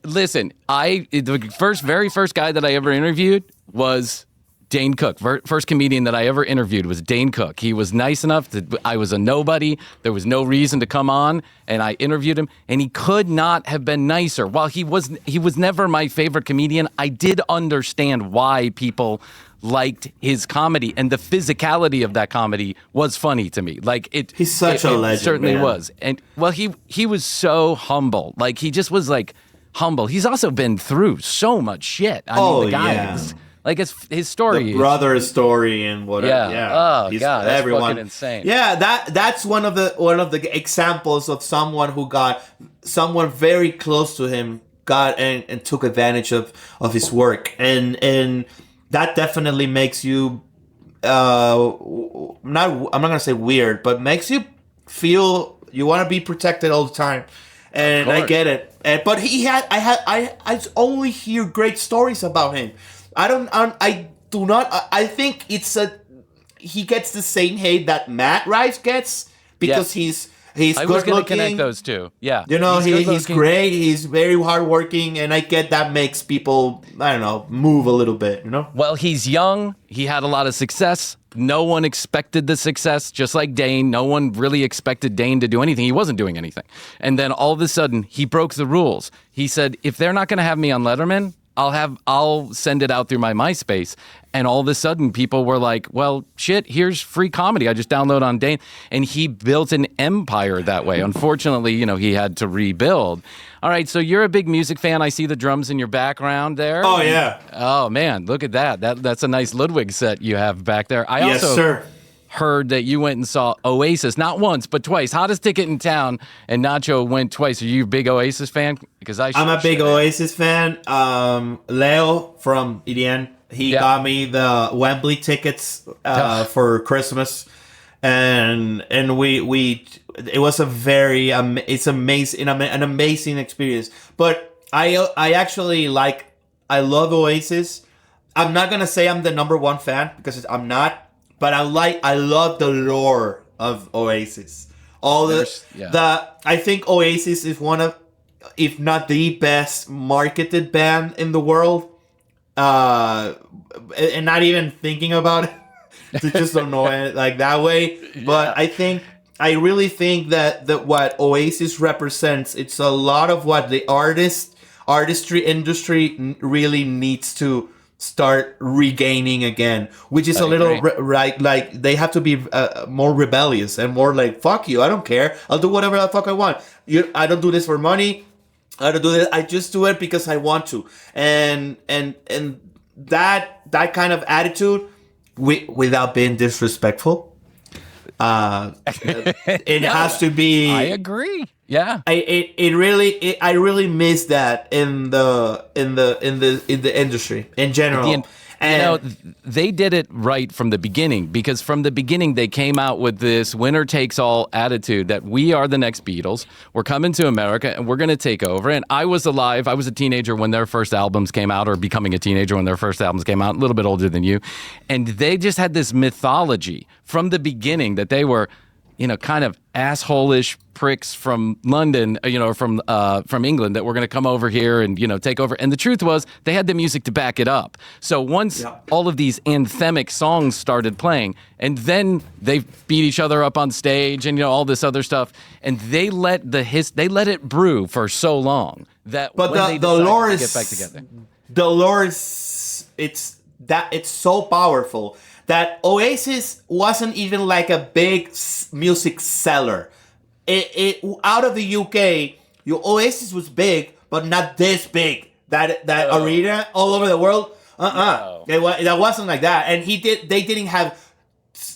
Listen, the very first guy that I ever interviewed was Dane Cook. First comedian that I ever interviewed was Dane Cook. He was nice enough that I was a nobody. There was no reason to come on, and I interviewed him, and he could not have been nicer. While he was never my favorite comedian, I did understand why people liked his comedy, and the physicality of that comedy was funny to me. Like he's such a legend. It certainly man. was. And well, he was so humble. Like he just was like humble. He's also been through so much shit. I mean, the guy is, like his story, the brother story and whatever. Yeah. Oh god, that's fucking insane. Yeah, that's one of the examples of someone who got someone very close to him and took advantage of his work and that definitely makes you I'm not gonna say weird, but makes you feel you want to be protected all the time. And I get it. But I only hear great stories about him. I think he gets the same hate that Matt Rife gets because he's I good was going to looking. connect those two. Yeah. He's great. He's very hardworking, and I get that makes people, I don't know, move a little bit, Well, he's young. He had a lot of success. No one expected the success, just like Dane. No one really expected Dane to do anything. He wasn't doing anything. And then all of a sudden, he broke the rules. He said, if they're not going to have me on Letterman, I'll send it out through my MySpace. And all of a sudden people were like, well, shit, here's free comedy. I just download on Dane. And he built an empire that way. Unfortunately, he had to rebuild. All right. So you're a big music fan. I see the drums in your background there. Oh, yeah. Oh, man. Look at that. That's a nice Ludwig set you have back there. Yes, sir. Heard that you went and saw Oasis, not once, but twice. Hottest ticket in town, and Nacho went twice. Are you a big Oasis fan? Because I'm a big Oasis fan. Leo from EDN, he got me the Wembley tickets for Christmas, and we it was it's amazing, an amazing experience. But I actually I love Oasis. I'm not gonna say I'm the number one fan because I'm not. But I love the lore of Oasis. I think Oasis is one of, if not the best marketed band in the world. And not even thinking about it. They just don't know it like that way. But I really think that what Oasis represents, it's a lot of what the artistry industry really needs to start regaining again, which is a little like they have to be more rebellious and more like, fuck you, I don't care, I'll do whatever the fuck I want. I don't do this for money, I don't do this, I just do it because I want to. And that kind of attitude, without being disrespectful, it has to be. I agree. Yeah. I really miss that in the industry in general. And they did it right from the beginning, because from the beginning they came out with this winner takes all attitude that we are the next Beatles. We're coming to America and we're going to take over. And I was alive. I was a teenager when their first albums came out, or becoming a teenager when their first albums came out, a little bit older than you. And they just had this mythology from the beginning that they were, kind of asshole-ish pricks from London, from England, that were going to come over here and, take over. And the truth was, they had the music to back it up. So once all of these anthemic songs started playing, and then they beat each other up on stage and, all this other stuff, and they let it brew for so long that but when they decided to get back together. The lore is, it's so powerful that Oasis wasn't even like a big music seller. It out of the UK, your Oasis was big, but not this big. That arena all over the world. No. That wasn't like that. And they didn't have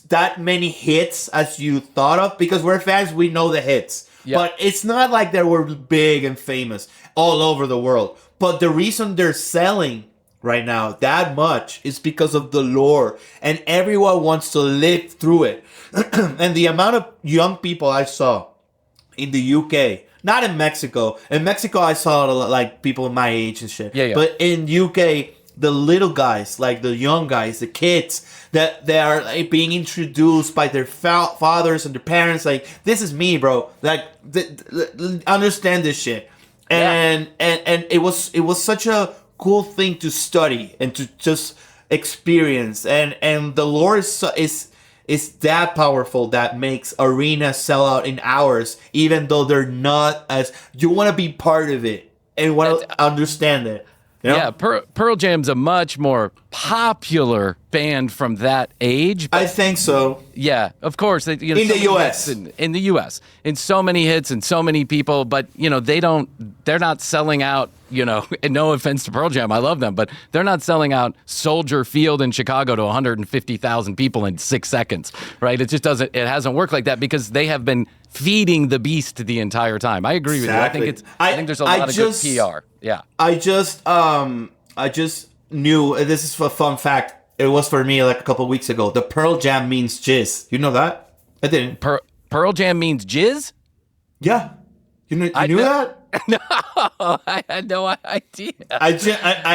that many hits as you thought of, because we're fans, we know the hits. Yep. But it's not like they were big and famous all over the world. But the reason they're selling right now that much is because of the lore, and everyone wants to live through it. And the amount of young people I saw in the UK, not in Mexico. In Mexico, I saw like people my age and shit. Yeah. But in UK, the little guys, like the young guys, the kids, that they are like being introduced by their fathers and their parents. Like, this is me, bro. Like, understand this shit. And it was such a cool thing to study and to just experience. And the lore is that powerful that makes arenas sell out in hours, even though they're not as, you want to be part of it and want to understand it. Yeah, Pearl Jam's a much more popular band from that age. I think so. Yeah, of course. In the U.S. In the U.S. In so many hits and so many people, but, they're not selling out, and no offense to Pearl Jam, I love them, but they're not selling out Soldier Field in Chicago to 150,000 people in 6 seconds, right? It just it hasn't worked like that, because they have been feeding the beast the entire time. I agree with you. I think there's a lot of good PR. Yeah. I just knew, this is a fun fact. It was for me like a couple weeks ago. The Pearl Jam means jizz. You know that? I didn't. Pearl Jam means jizz? Yeah. You knew that? No, I had no idea. I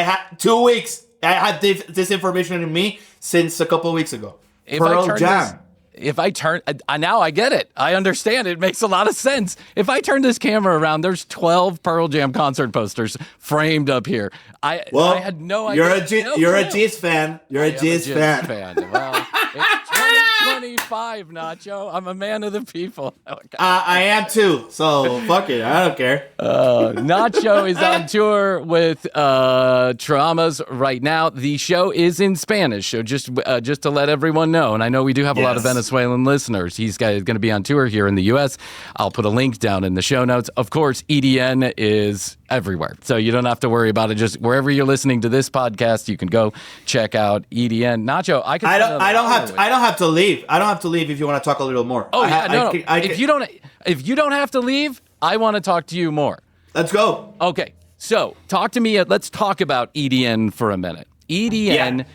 had 2 weeks. I had this information in me since a couple of weeks ago. Pearl Jam. Now I get it. I understand. It makes a lot of sense. If I turn this camera around, there's 12 Pearl Jam concert posters framed up here. I had no idea. You're a Jizz fan. You're a Jizz fan. Well, it's 2025, Nacho. I'm a man of the people. I am too. So fuck it. I don't care. Nacho is on tour with Traumas right now. The show is in Spanish, so just to let everyone know. And I know we do have a lot of Venezuelan listeners. He's going to be on tour here in the U.S. I'll put a link down in the show notes. Of course, EDN is everywhere, so you don't have to worry about it. Just wherever you're listening to this podcast, you can go check out EDN. Nacho, I don't have to leave. I don't have to leave if you want to talk a little more. Oh, if you don't have to leave, I want to talk to you more. Let's go. Okay, so talk to me. Let's talk about EDN for a minute. EDN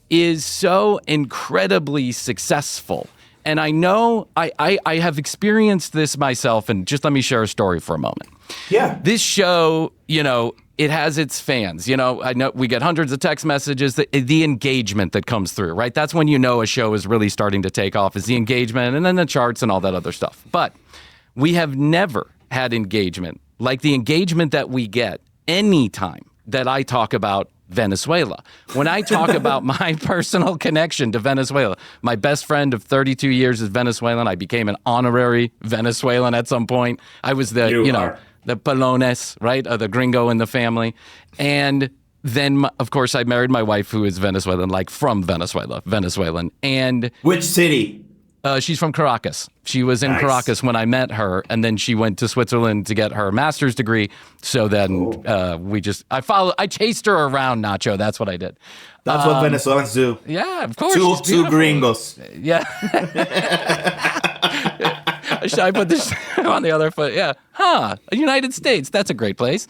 is so incredibly successful. And I know I have experienced this myself, and just let me share a story for a moment. Yeah. This show, it has its fans. I know we get hundreds of text messages, the engagement that comes through, right? That's when a show is really starting to take off, is the engagement, and then the charts and all that other stuff. But we have never had engagement like the engagement that we get anytime that I talk about Venezuela. When I talk about my personal connection to Venezuela, my best friend of 32 years is Venezuelan. I became an honorary Venezuelan at some point. I was the Polones, right? The gringo in the family. And then, of course, I married my wife, who is Venezuelan, like from Venezuelan. And which city? She's from Caracas. She was in Caracas when I met her, and then she went to Switzerland to get her master's degree. So then I chased her around, Nacho. That's what I did. That's what Venezuelans do. Yeah, of course. Two gringos. Yeah. Should I put this on the other foot? Yeah. United States. That's a great place.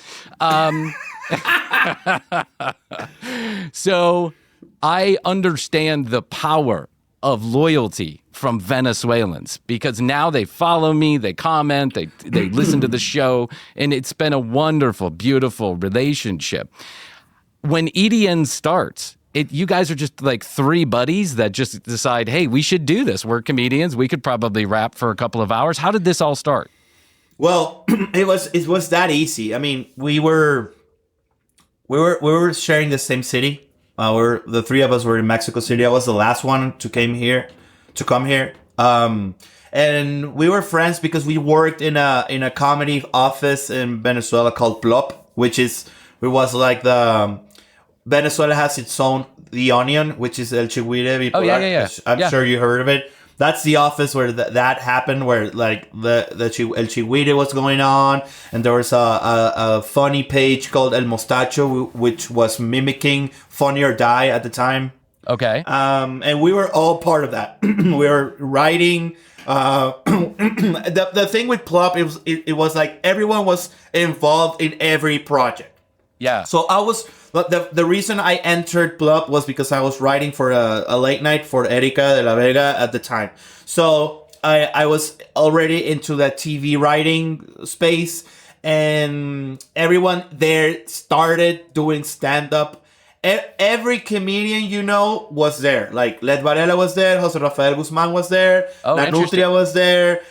So I understand the power of loyalty from Venezuelans because now they follow me, they comment, they listen to the show, and it's been a wonderful, beautiful relationship. When EDN starts, you guys are just like three buddies that just decide, hey, we should do this. We're comedians. We could probably rap for a couple of hours. How did this all start? Well, it was that easy. I mean, we were sharing the same city. The three of us were in Mexico City. I was the last one to come here. And we were friends because we worked in a comedy office in Venezuela called Plop, was like Venezuela has its own The Onion, which is El Chihuire Bipolar. Oh, yeah. I'm sure you heard of it. That's the office where that happened, where like El Chihuire was going on, and there was a funny page called El Mostacho, which was mimicking Funny or Die at the time. Okay. And we were all part of that. We were writing. The thing with Plop, it was like everyone was involved in every project. Yeah. So the reason I entered Plop was because I was writing for a late night for Erika de la Vega at the time. So I was already into that TV writing space, and everyone there started doing stand-up. Every comedian was there. Like Led Varela was there, Jose Rafael Guzman was there, La Nutria was there,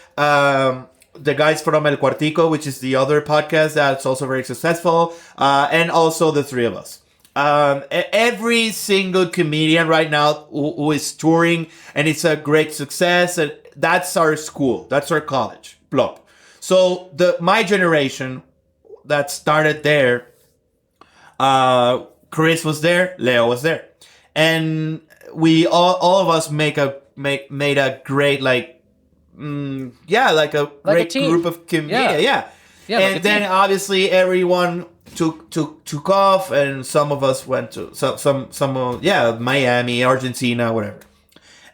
the guys from El Cuartico, which is the other podcast that's also very successful, and also the three of us. Every single comedian right now who is touring, and it's a great success, and that's our school, that's our college, Plop. So my generation that started there, Chris was there, Leo was there, and we all of us made a great great group of comedians. Yeah. And then obviously everyone took off, and some of us went to Miami, Argentina, whatever.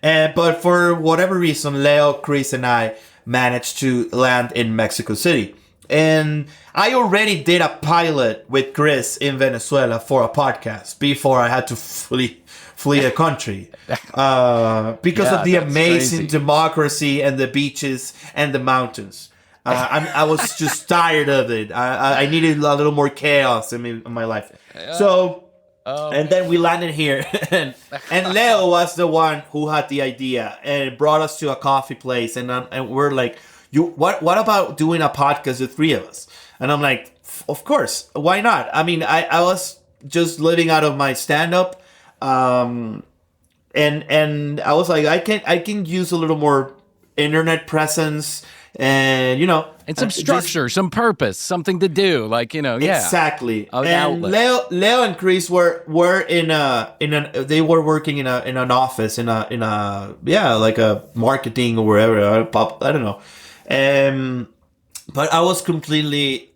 But for whatever reason, Leo, Chris, and I managed to land in Mexico City. And I already did a pilot with Chris in Venezuela for a podcast before I had to flee the country because of the amazing democracy and the beaches and the mountains. I was just tired of it. I needed a little more chaos in my life. So, and then we landed here, and Leo was the one who had the idea and brought us to a coffee place, and we're like, what about doing a podcast, the three of us? And I'm like, of course, why not? I mean, I was just living out of my stand-up, and I was like, I can use a little more internet presence, and and some structure, some purpose, something to do, exactly. An and outlet. Leo and Chris were they were working in an office in a like a marketing or wherever, I don't know. But I was completely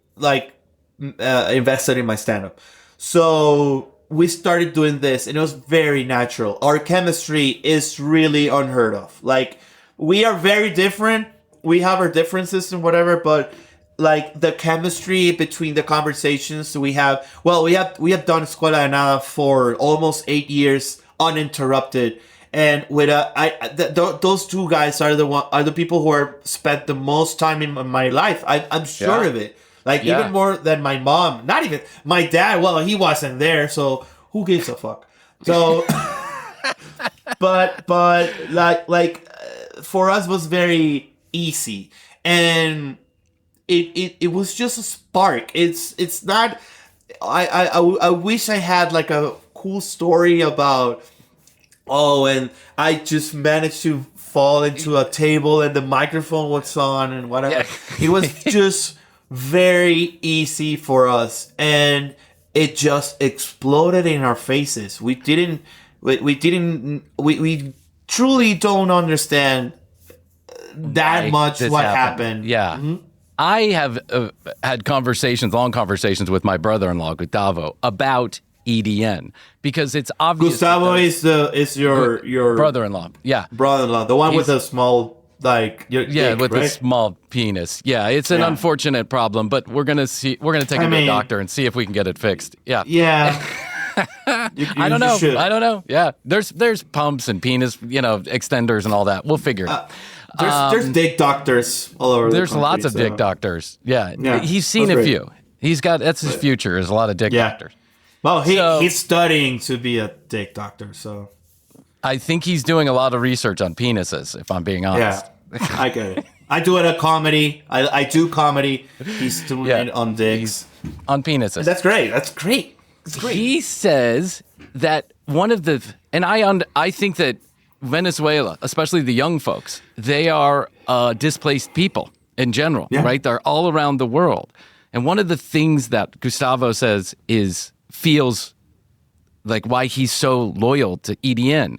invested in my stand-up. So we started doing this, and it was very natural. Our chemistry is really unheard of. Like, we are very different. We have our differences and whatever, but like the chemistry between the conversations we have. Well, we have done Escuela de Nada for almost 8 years uninterrupted. And with those two guys are the people who are spent the most time in my life. I'm sure of it. Even more than my mom. Not even my dad. Well, he wasn't there, so who gives a fuck? So, but for us was very easy, and it was just a spark. It's not. I wish I had like a cool story about. Oh, and I just managed to fall into a table and the microphone was on and whatever. Yeah. It was just very easy for us, and it just exploded in our faces. We truly don't understand that much what happened. Yeah. Mm-hmm. I have had long conversations with my brother-in-law, Gustavo, about EDN, because it's obvious. Gustavo is your brother-in-law. Yeah. Brother-in-law. The one with the small, dick, with right? the small penis. Yeah. It's an unfortunate problem, but we're going to take him to the doctor and see if we can get it fixed. Yeah. Yeah. I don't know. should. I don't know. Yeah, there's pumps and penis, extenders and all that. We'll figure it out. There's dick doctors all over. There's the country, lots of dick doctors. Yeah, Yeah, he's seen that's a great. few. That's his future. Is a lot of dick doctors. Well, he's studying to be a dick doctor, so I think he's doing a lot of research on penises. If I'm being honest. yeah, I get it. I do it at comedy. I do comedy. He's doing it on dicks. On penises. That's great. That's great. It's great. He says that one of the, and I think that Venezuela, especially the young folks, they are displaced people in general, right? They're all around the world. And one of the things that Gustavo says feels like why he's so loyal to EDN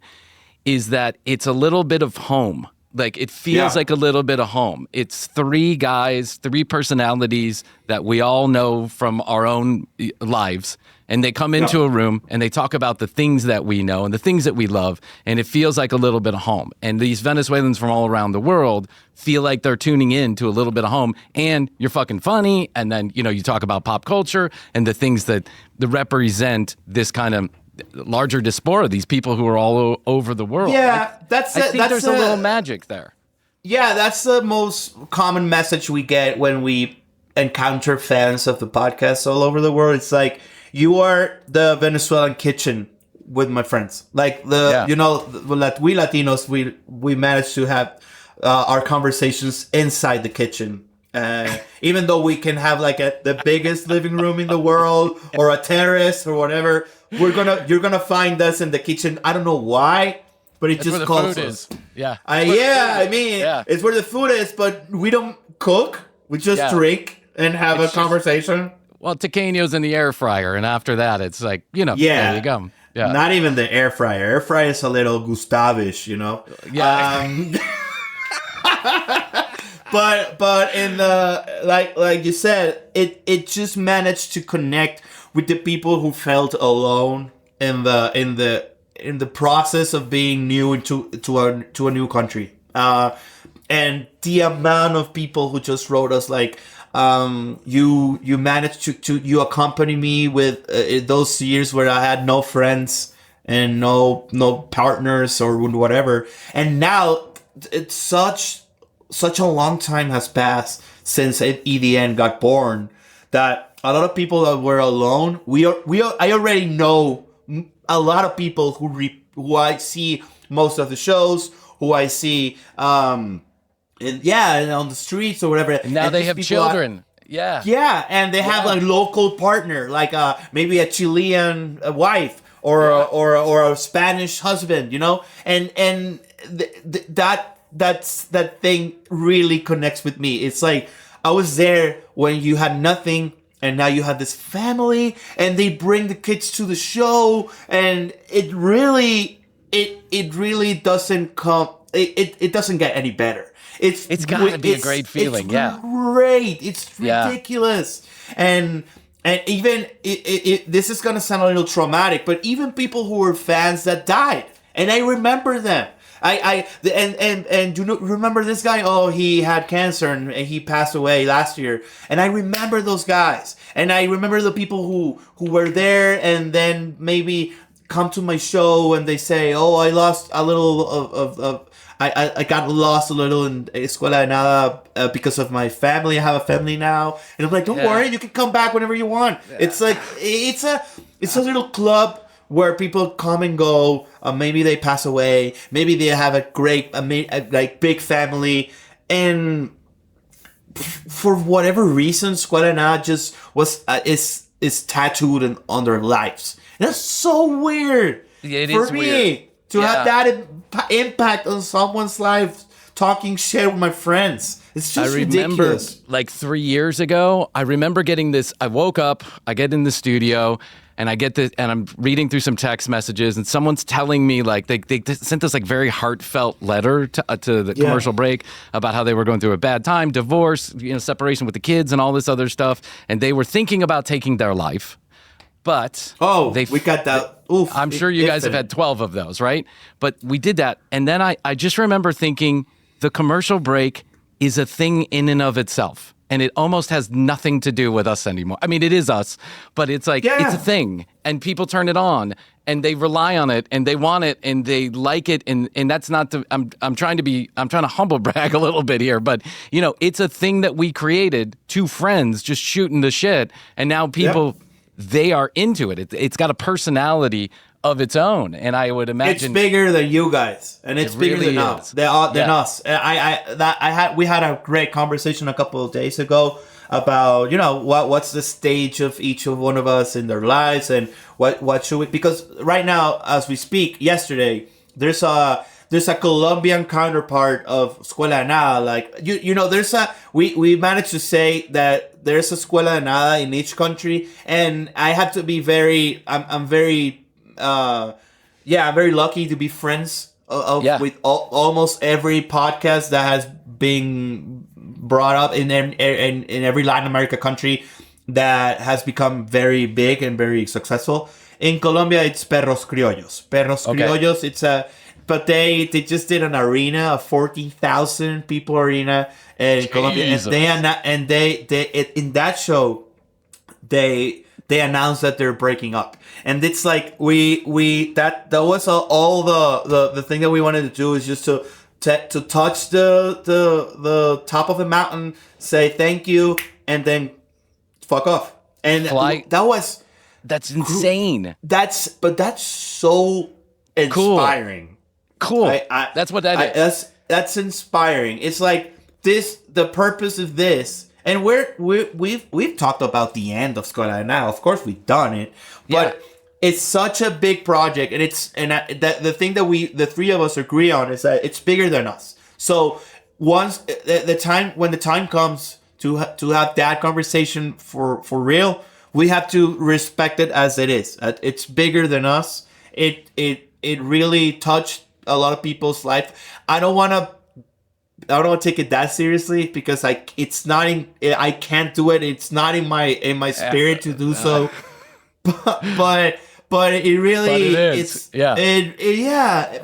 is that it's a little bit of home. Like it feels like a little bit of home. It's three guys, three personalities that we all know from our own lives. And they come into a room and they talk about the things that we know and the things that we love. And it feels like a little bit of home. And these Venezuelans from all around the world feel like they're tuning in to a little bit of home. And you're fucking funny. And then, you talk about pop culture and the things that represent this kind of larger diaspora, these people who are all over the world. Yeah, I think there's a little magic there. Yeah, that's the most common message we get when we encounter fans of the podcast all over the world. It's like, you are the Venezuelan kitchen with my friends. Like we Latinos, we manage to have our conversations inside the kitchen. Even though we can have like the biggest living room in the world or a terrace or whatever, you're gonna find us in the kitchen. I don't know why, but it just calls us. Yeah. It's where the food is, but we don't cook. We just drink and have a conversation. Well, taqueños in the air fryer, and after that, it's like, there you go. Yeah. Not even the air fryer. Air fryer is a little Gustavish, Yeah. But in the like you said, it just managed to connect with the people who felt alone in the process of being new to a new country. And the amount of people who just wrote us like, you managed to accompany me with those years where I had no friends and no partners or whatever, and now it's such a long time has passed since EDN got born that a lot of people that were alone, I already know a lot of people who I see most of the shows, who I see on the streets or whatever. And now they have children. Yeah, and they have a local partner, like maybe a Chilean wife or a Spanish husband, and that thing really connects with me. It's like I was there when you had nothing, and now you have this family, and they bring the kids to the show, and it really doesn't come. It doesn't get any better. It's got to be a great feeling. It's great. It's ridiculous. And even this is gonna sound a little traumatic, but even people who were fans that died, and I remember them. And you remember this guy? Oh, he had cancer and he passed away last year. And I remember those guys, and I remember the people who were there, and then maybe come to my show and they say, "Oh, I lost a little I got lost a little in Escuela de Nada because of my family. I have a family now." And I'm like, "Don't worry, you can come back whenever you want." Yeah. It's like it's a little club where people come and go. Maybe they pass away. Maybe they have a great, big family, and for whatever reason, Escuela de Nada just is tattooed on their lives. And that's so weird. It for is me weird. to have that impact on someone's life, talking shit with my friends. It's just ridiculous. Remember, like 3 years ago, I remember getting this. I woke up, I get in the studio, and I get this, and I'm reading through some text messages, and someone's telling me, like, they sent this, like, very heartfelt letter to the commercial break about how they were going through a bad time, divorce, separation with the kids, and all this other stuff, and they were thinking about taking their life. But we got that. Oof, I'm sure you guys have had 12 of those, right? But we did that. And then I just remember thinking the commercial break is a thing in and of itself. and it almost has nothing to do with us anymore. I mean, it is us, but it's like it's a thing, and people turn it on, and they rely on it, and they want it, and they like it, and that's not the. I'm trying to humble brag a little bit here, but it's a thing that we created, two friends just shooting the shit, and now people they are into it. It's got a personality of its own, and I would imagine it's bigger than you guys, and it's bigger really than us. Than us. We had a great conversation a couple of days ago about what's the stage of each of one of us in their lives, and what should we, because right now as we speak, yesterday there's a Colombian counterpart of Escuela de Nada. Like we managed to say that there's a Escuela de Nada in each country, and I have to be I'm very lucky to be friends with almost every podcast that has been brought up in every Latin America country that has become very big and very successful. In Colombia, it's Perros Criollos. Criollos, it's but they just did an arena, a 40,000 people arena in Colombia, and they in that show they announced that they're breaking up, and it's like that was all the thing that we wanted to do is just to touch the top of the mountain, say thank you, and then fuck off. And that's insane. That's so inspiring. Cool. That's what that is. That's inspiring. It's like the purpose of this. And we've talked about the end of Escuela de Nada. Of course, we've done it, but it's such a big project, and the thing that the three of us agree on is that it's bigger than us. So once when the time comes to have that conversation for real, we have to respect it as it is. It's bigger than us. It really touched a lot of people's life. I don't want to take it that seriously because it's not I can't do it. It's not in my spirit to do so. But it really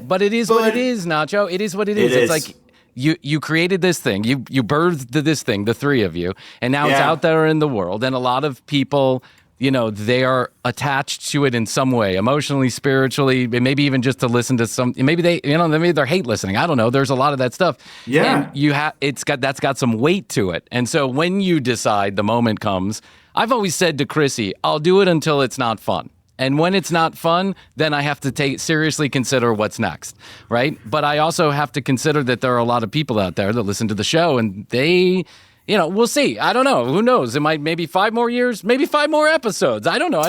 But it is what it is, Nacho. It is what it is. It's like you created this thing. You birthed this thing, the three of you, and now it's out there in the world, and a lot of people, they are attached to it in some way, emotionally, spiritually, maybe even just to listen to some. Maybe maybe they're hate listening. I don't know. There's a lot of that stuff. Yeah, and that's got some weight to it. And so when you decide the moment comes, I've always said to Krissy, I'll do it until it's not fun. And when it's not fun, then I have to seriously consider what's next, right? But I also have to consider that there are a lot of people out there that listen to the show, and they. We'll see. I don't know. Who knows? It might maybe 5 more years, maybe 5 more episodes. I don't know.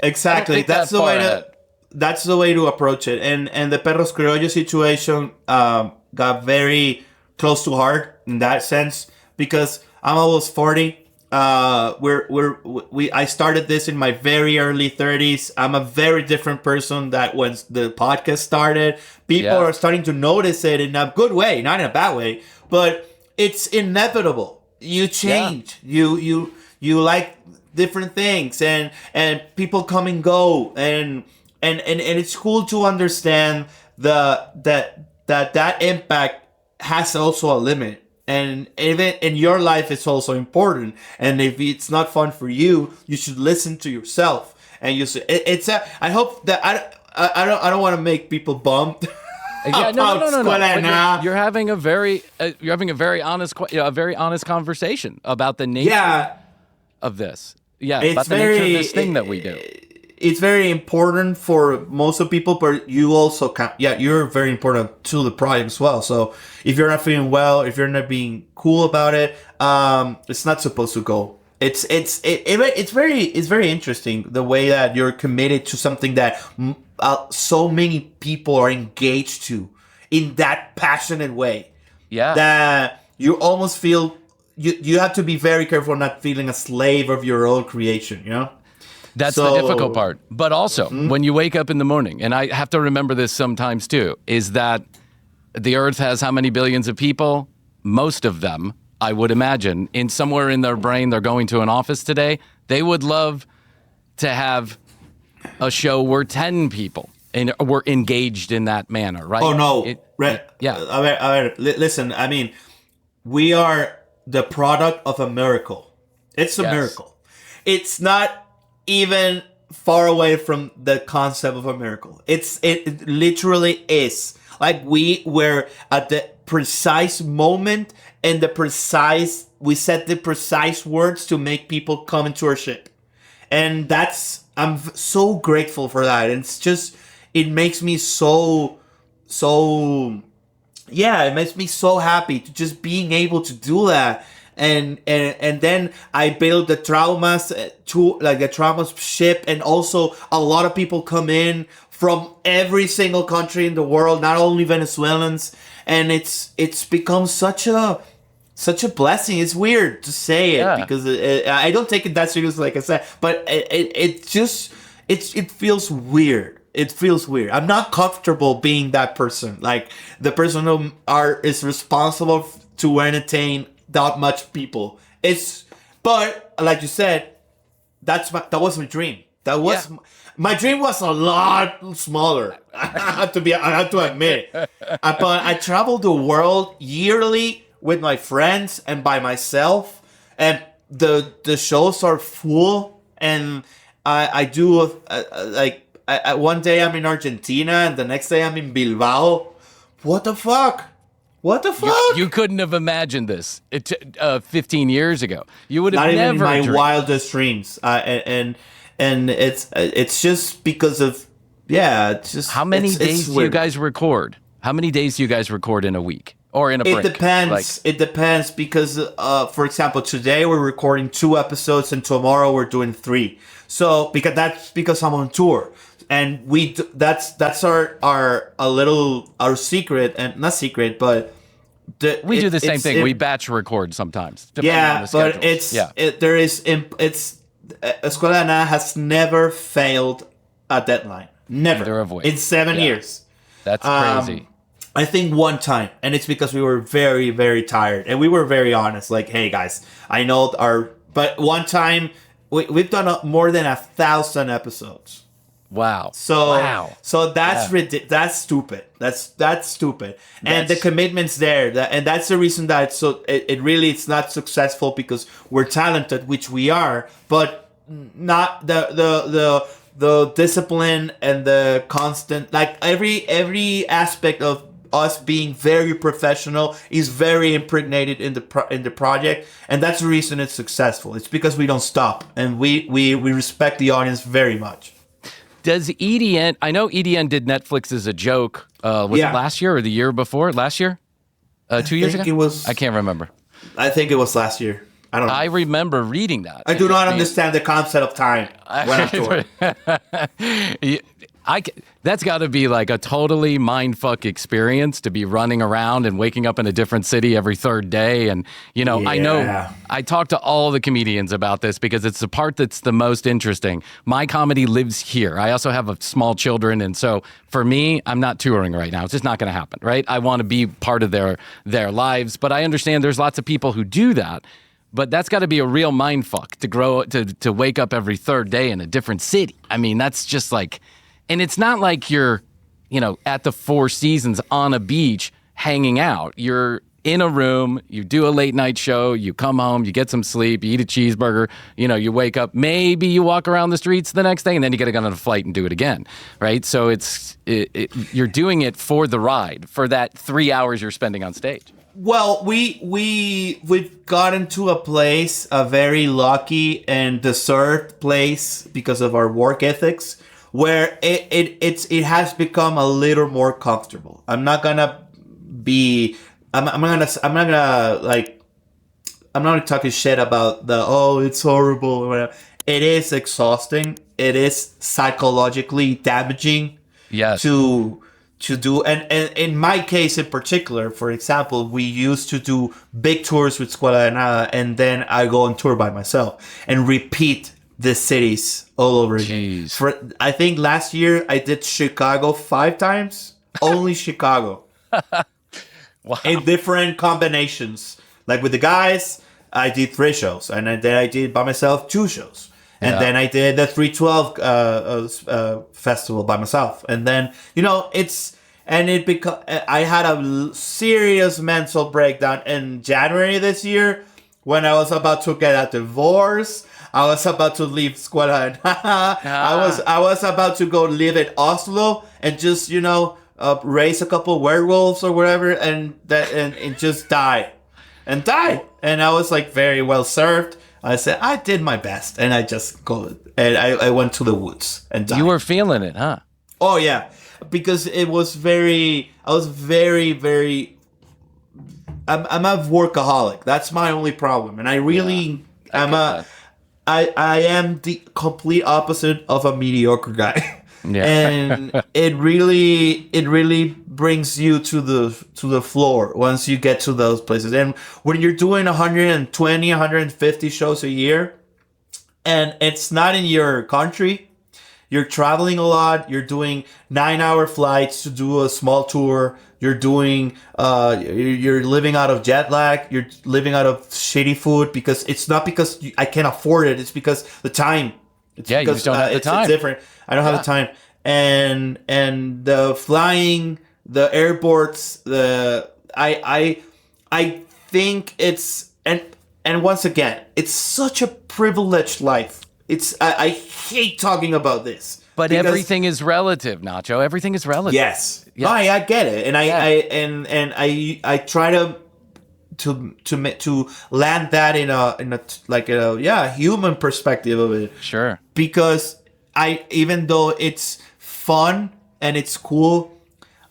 Exactly. That's the way to approach it. And the Perros Criollos situation got very close to heart in that sense because I'm almost 40. I started this in my very early 30s. I'm a very different person that when the podcast started. People are starting to notice it in a good way, not in a bad way, but it's inevitable. You change. You like different things, and people come and go, and it's cool to understand that impact has also a limit, and even in your life it's also important. And if it's not fun for you, you should listen to yourself. And I hope that I don't want to make people bummed. No. You're having a very honest conversation about the nature of this. Yeah, about the nature of this thing that we do. It's very important for most of people, but you also you're very important to the project as well. So if you're not feeling well, if you're not being cool about it, it's not supposed to go. It's very interesting the way that you're committed to something that so many people are engaged to in that passionate way. Yeah, that you almost feel you have to be very careful not feeling a slave of your own creation. That's the difficult part. But also, when you wake up in the morning, and I have to remember this sometimes too, is that the Earth has how many billions of people? Most of them, I would imagine, in somewhere in their brain, they're going to an office today. They would love to have a show where 10 people were engaged in that manner, right? Oh, no. Listen, I mean, we are the product of a miracle. It's a miracle. It's not even far away from the concept of a miracle. It literally is. Like we were at the precise moment and we said the precise words to make people come into our ship. And I'm so grateful for that. And it makes me it makes me so happy to just being able to do that. And then I build the traumas the traumas ship, and also a lot of people come in from every single country in the world, not only Venezuelans, and it's become such a blessing. It's weird to say it because I don't take it that seriously, like I said, but it feels weird. It feels weird. I'm not comfortable being that person, like the person who is responsible to entertain that much people. But like you said, that was my dream. My dream was a lot smaller. I have to admit it. But I travel the world yearly with my friends and by myself, and the shows are full. And I do one day I'm in Argentina, and the next day I'm in Bilbao. What the fuck? You couldn't have imagined this 15 years ago. You would have not never even in my dreamed. wildest dreams. And it's just because of it's just how many days do you guys record? How many days do you guys record in a week or in a break? It depends. It depends because for example, today we're recording 2 episodes, and tomorrow we're doing 3. So because I'm on tour. And that's our secret, and not secret, but we do the same thing. We batch record sometimes. Yeah, but Escuela de Nada has never failed a deadline. Never. In 7 years. That's crazy. I think one time, and it's because we were very, very tired, and we were very honest. Like, hey guys, I know but one time we've done more than 1,000 episodes. Wow. So that's ridiculous. That's stupid. That's stupid. And the commitment's there. And that's the reason that it's not successful, because we're talented, which we are, but not the discipline and the constant, like every aspect of us being very professional is very impregnated in the project, and that's the reason it's successful. It's because we don't stop, and we respect the audience very much. Does EDN? I know EDN did Netflix as a joke. Was it last year or the year before? Last year? 2 years ago? I can't remember. I think it was last year. I don't know. I remember reading that. I do not understand the concept of time when I'm touring. That's got to be like a totally mindfuck experience to be running around and waking up in a different city every third day. And, I know I talk to all the comedians about this because it's the part that's the most interesting. My comedy lives here. I also have small children. And so for me, I'm not touring right now. It's just not going to happen, right? I want to be part of their lives. But I understand there's lots of people who do that. But that's got to be a real mindfuck to wake up every third day in a different city. I mean, that's just like... And it's not like you're, at the Four Seasons on a beach hanging out. You're in a room, you do a late night show, you come home, you get some sleep, you eat a cheeseburger, you wake up, maybe you walk around the streets the next day, and then you got to get on a flight and do it again, right? So you're doing it for the ride, for that 3 hours you're spending on stage. Well, we've gotten to a place, a very lucky and deserved place because of our work ethics, where it has become a little more comfortable. I'm not gonna talking shit about it's horrible or whatever. It is exhausting. It is psychologically damaging. Yes. To do, and in my case in particular, for example, we used to do big tours with Escuela de Nada, and then I go on tour by myself and repeat the cities all over again. I think last year I did Chicago 5 times. Only Chicago. Wow. In different combinations. Like with the guys, I did 3 shows. And then I did by myself 2 shows. And then I did the 312 festival by myself. And then, I had a serious mental breakdown in January this year when I was about to get a divorce. I was about to leave Escuela de Nada. I was about to go live in Oslo and just, raise a couple werewolves or whatever and just die. And I was like very well served. I said, I did my best. And I just go, and I went to the woods and died. You were feeling it, huh? Oh, yeah. Because I was very, very, I'm a workaholic. That's my only problem. And I really, I am the complete opposite of a mediocre guy. Yeah. And it really brings you to the floor once you get to those places. And when you're doing 120, 150 shows a year, and it's not in your country, you're traveling a lot, you're doing 9-hour flights to do a small tour, you're doing, you're living out of jet lag, you're living out of shitty food, because it's not because I can't afford it, it's because the time. It's because, you just don't have the time. It's different. I don't have the time. And the flying, the airports, I think it's, and once again, it's such a privileged life. I hate talking about this. But everything is relative, Nacho. Everything is relative. Yes. Yeah. I get it. And I try to land that in a human perspective of it. Sure. Because even though it's fun and it's cool,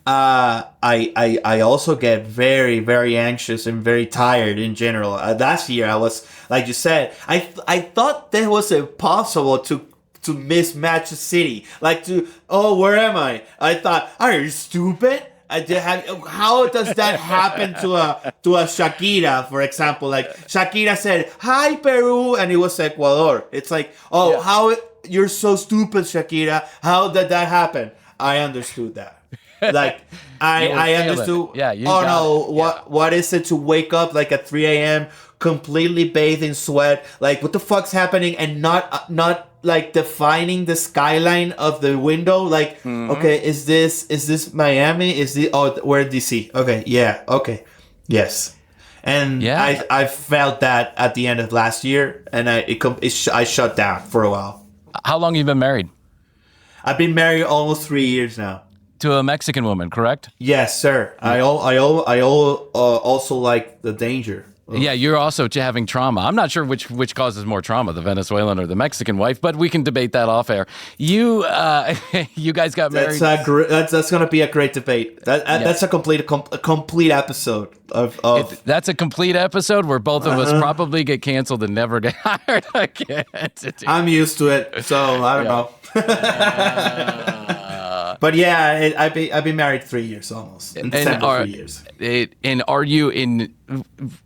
I also get very, very anxious and very tired in general. Last year I was, like you said, I thought that was impossible to mismatch a city. Where am I? I thought, are you stupid? How does that happen to a Shakira, for example? Like Shakira said, "Hi Peru," and it was Ecuador. It's like, how you're so stupid, Shakira. How did that happen? I understood that. Like I understood. What is it to wake up like at 3 a.m. completely bathed in sweat? Like what the fuck's happening? And not like defining the skyline of the window. Like, okay, is this Miami? We're DC? Okay, yeah, okay, yes. And I felt that at the end of last year, and I shut down for a while. How long have you been married? I've been married almost 3 years now. To a Mexican woman, correct? Yes, sir. I also like the danger. Yeah, you're also having trauma. I'm not sure which causes more trauma, the Venezuelan or the Mexican wife, but we can debate that off air. You guys got married. That's going to be a great debate. That's a complete episode of. That's a complete episode where both of us probably get canceled and never get hired again. I'm used to it, so I don't know. But yeah, I've been married 3 years almost. In December, 3 years. And are you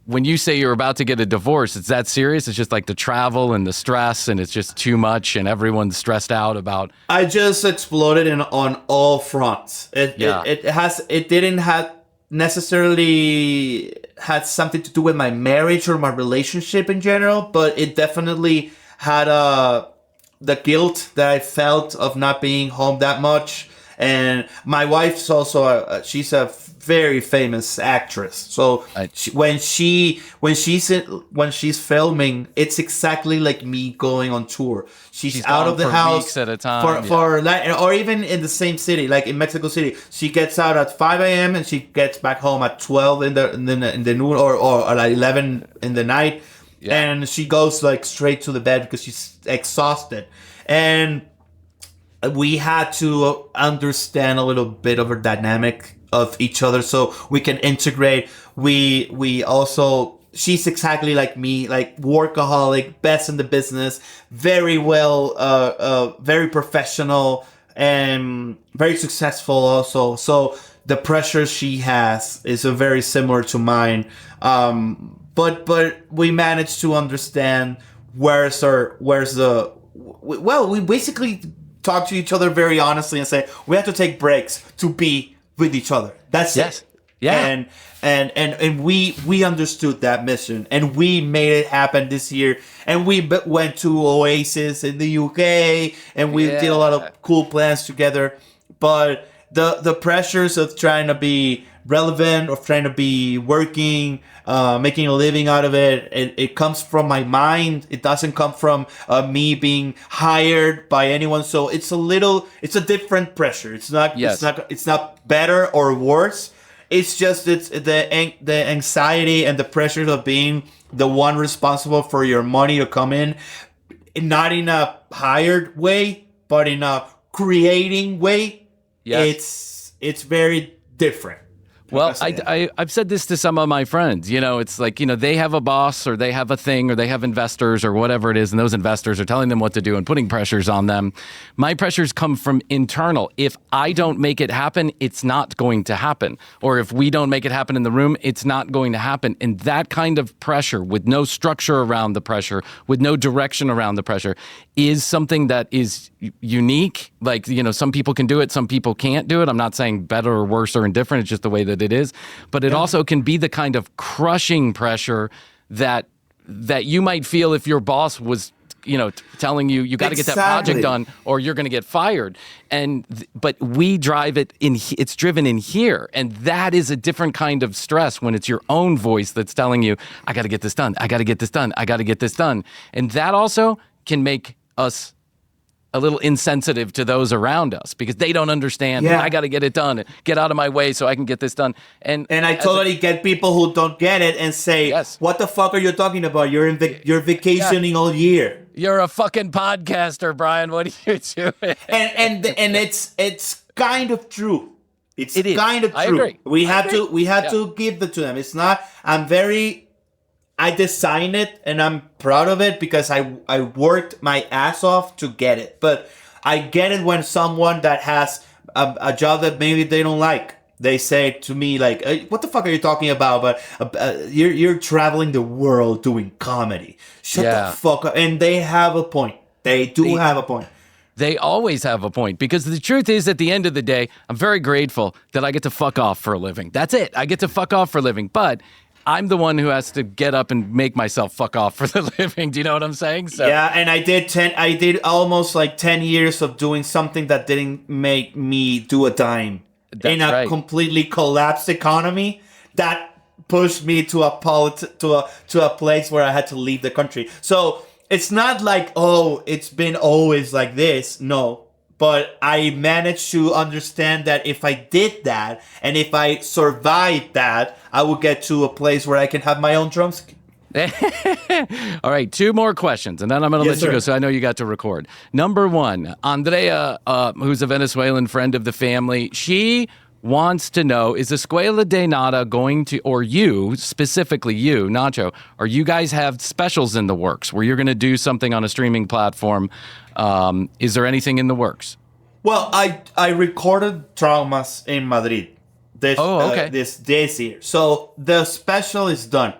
when you say you're about to get a divorce, it's that serious? It's just like the travel and the stress, and it's just too much, and everyone's stressed out about. I just exploded on all fronts. It didn't have necessarily had something to do with my marriage or my relationship in general, but it definitely had the guilt that I felt of not being home that much. And my wife's also she's a very famous actress. So when she's filming, it's exactly like me going on tour. She's out of the house weeks at a time or even in the same city, like in Mexico City. She gets out at 5 a.m. and she gets back home at 12 in the noon or at 11 in the night. Yeah. And she goes like straight to the bed because she's exhausted. And we had to understand a little bit of a dynamic of each other so we can integrate. We also, she's exactly like me, like workaholic, best in the business, very well, very professional and very successful also. So the pressure she has is very similar to mine. But we managed to understand we basically talk to each other very honestly and say we have to take breaks to be with each other. That's it. Yeah. And we understood that mission and we made it happen this year. And we went to Oasis in the UK and we did a lot of cool plans together. But the pressures of trying to be relevant or trying to be working, making a living out of it. It comes from my mind. It doesn't come from me being hired by anyone. So it's a different pressure. It's not better or worse. It's just the anxiety and the pressures of being the one responsible for your money to come in, not in a hired way, but in a creating way. Yes. It's very different. Well, I've said this to some of my friends. It's like, they have a boss or they have a thing or they have investors or whatever it is, and those investors are telling them what to do and putting pressures on them. My pressures come from internal. If I don't make it happen, it's not going to happen. Or if we don't make it happen in the room, it's not going to happen. And that kind of pressure, with no structure around the pressure, with no direction around the pressure, is something that is unique. Like, some people can do it, some people can't do it. I'm not saying better or worse or indifferent. It's just the way that it is. But it also can be the kind of crushing pressure that you might feel if your boss was, telling you got to get that project done or you're going to get fired. But we drive it it's driven in here. And that is a different kind of stress when it's your own voice that's telling you, I got to get this done. I got to get this done. I got to get this done. And that also can make us a little insensitive to those around us because they don't understand. I got to get it done. Get out of my way so I can get this done. And I totally get people who don't get it and say, what the fuck are you talking about? You're vacationing all year. You're a fucking podcaster, Bryan. What are you doing? And it's kind of true. It is kind of true. I agree. We have to give it to them. It's not. I designed it and I'm proud of it because I worked my ass off to get it. But I get it when someone that has a job that maybe they don't like, they say to me like, what the fuck are you talking about? But you're traveling the world doing comedy. Shut the fuck up. And they have a point. They have a point. They always have a point because the truth is at the end of the day, I'm very grateful that I get to fuck off for a living. That's it. I get to fuck off for a living. But I'm the one who has to get up and make myself fuck off for the living. Do you know what I'm saying? So yeah, and I did almost like 10 years of doing something that didn't make me do a dime. In a completely collapsed economy that pushed me to a place where I had to leave the country. So it's not like, it's been always like this. No. But I managed to understand that if I did that and if I survived that, I would get to a place where I can have my own drumstick. All right, 2 more questions, and then I'm going to let you go, so I know you got to record. Number 1, Andrea, who's a Venezuelan friend of the family, she wants to know, is Escuela de Nada going to, or you, specifically you, Nacho, or you guys have specials in the works where you're going to do something on a streaming platform? Is there anything in the works? Well, I recorded Traumas in Madrid this year. So the special is done.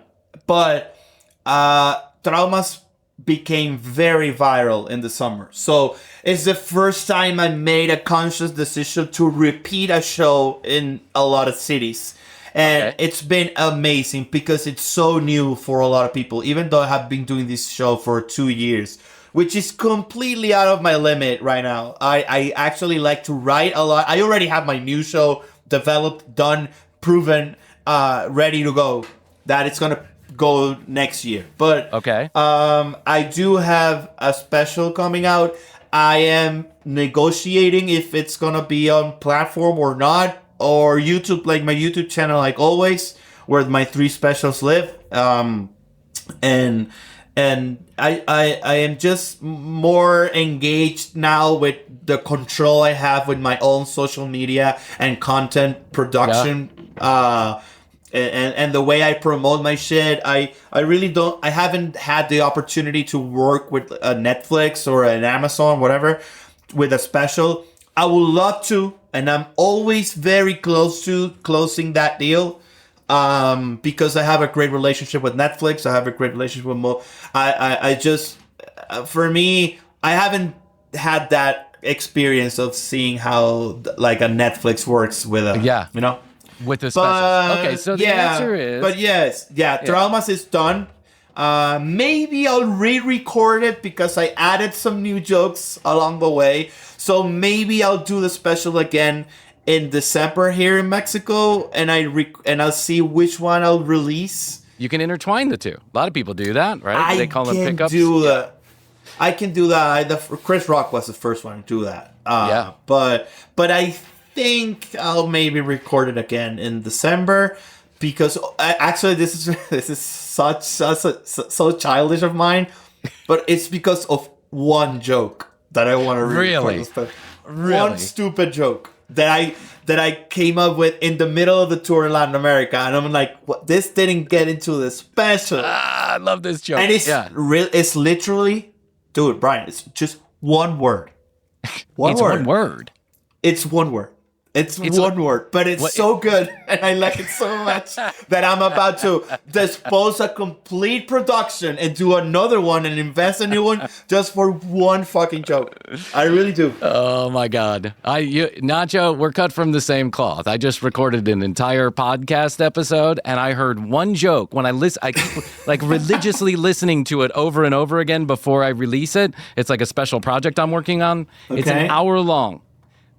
But Traumas became very viral in the summer. So it's the first time I made a conscious decision to repeat a show in a lot of cities. And it's been amazing because it's so new for a lot of people, even though I have been doing this show for 2 years, which is completely out of my limit right now. I actually like to write a lot. I already have my new show developed, done, proven, ready to go. That it's going to go next year. But I do have a special coming out. I am negotiating if it's going to be on platform or not, or YouTube, like my YouTube channel, like always, where my 3 specials live. And I am just more engaged now with the control I have with my own social media and content production. And the way I promote my shit, I haven't had the opportunity to work with a Netflix or an Amazon, whatever, with a special. I would love to, and I'm always very close to closing that deal. Because I have a great relationship with Netflix. I have a great relationship with for me, I haven't had that experience of seeing how like a Netflix works with with the specials. Okay, so the answer is... But yes, Traumas is done. Maybe I'll re-record it because I added some new jokes along the way. So maybe I'll do the special again in December here in Mexico, and I'll see which one I'll release. You can intertwine the two. A lot of people do that, right? They call them pickups. I can do that. Chris Rock was the first one to do that. But I think I'll maybe record it again in December, because actually this is so childish of mine, but it's because of one joke that I want to really. One stupid joke that I came up with in the middle of the tour in Latin America, and I'm like, what? This didn't get into the special. I love this joke. And it's literally, dude, Bryan, it's just one word. One word. It's one word. It's one word, but it's so good, and I like it so much that I'm about to dispose a complete production and do another one and invest a new one just for one fucking joke. I really do. Oh my God. Nacho, we're cut from the same cloth. I just recorded an entire podcast episode, and I heard one joke when I like religiously listening to it over and over again before I release it. It's like a special project I'm working on. Okay. It's an hour long.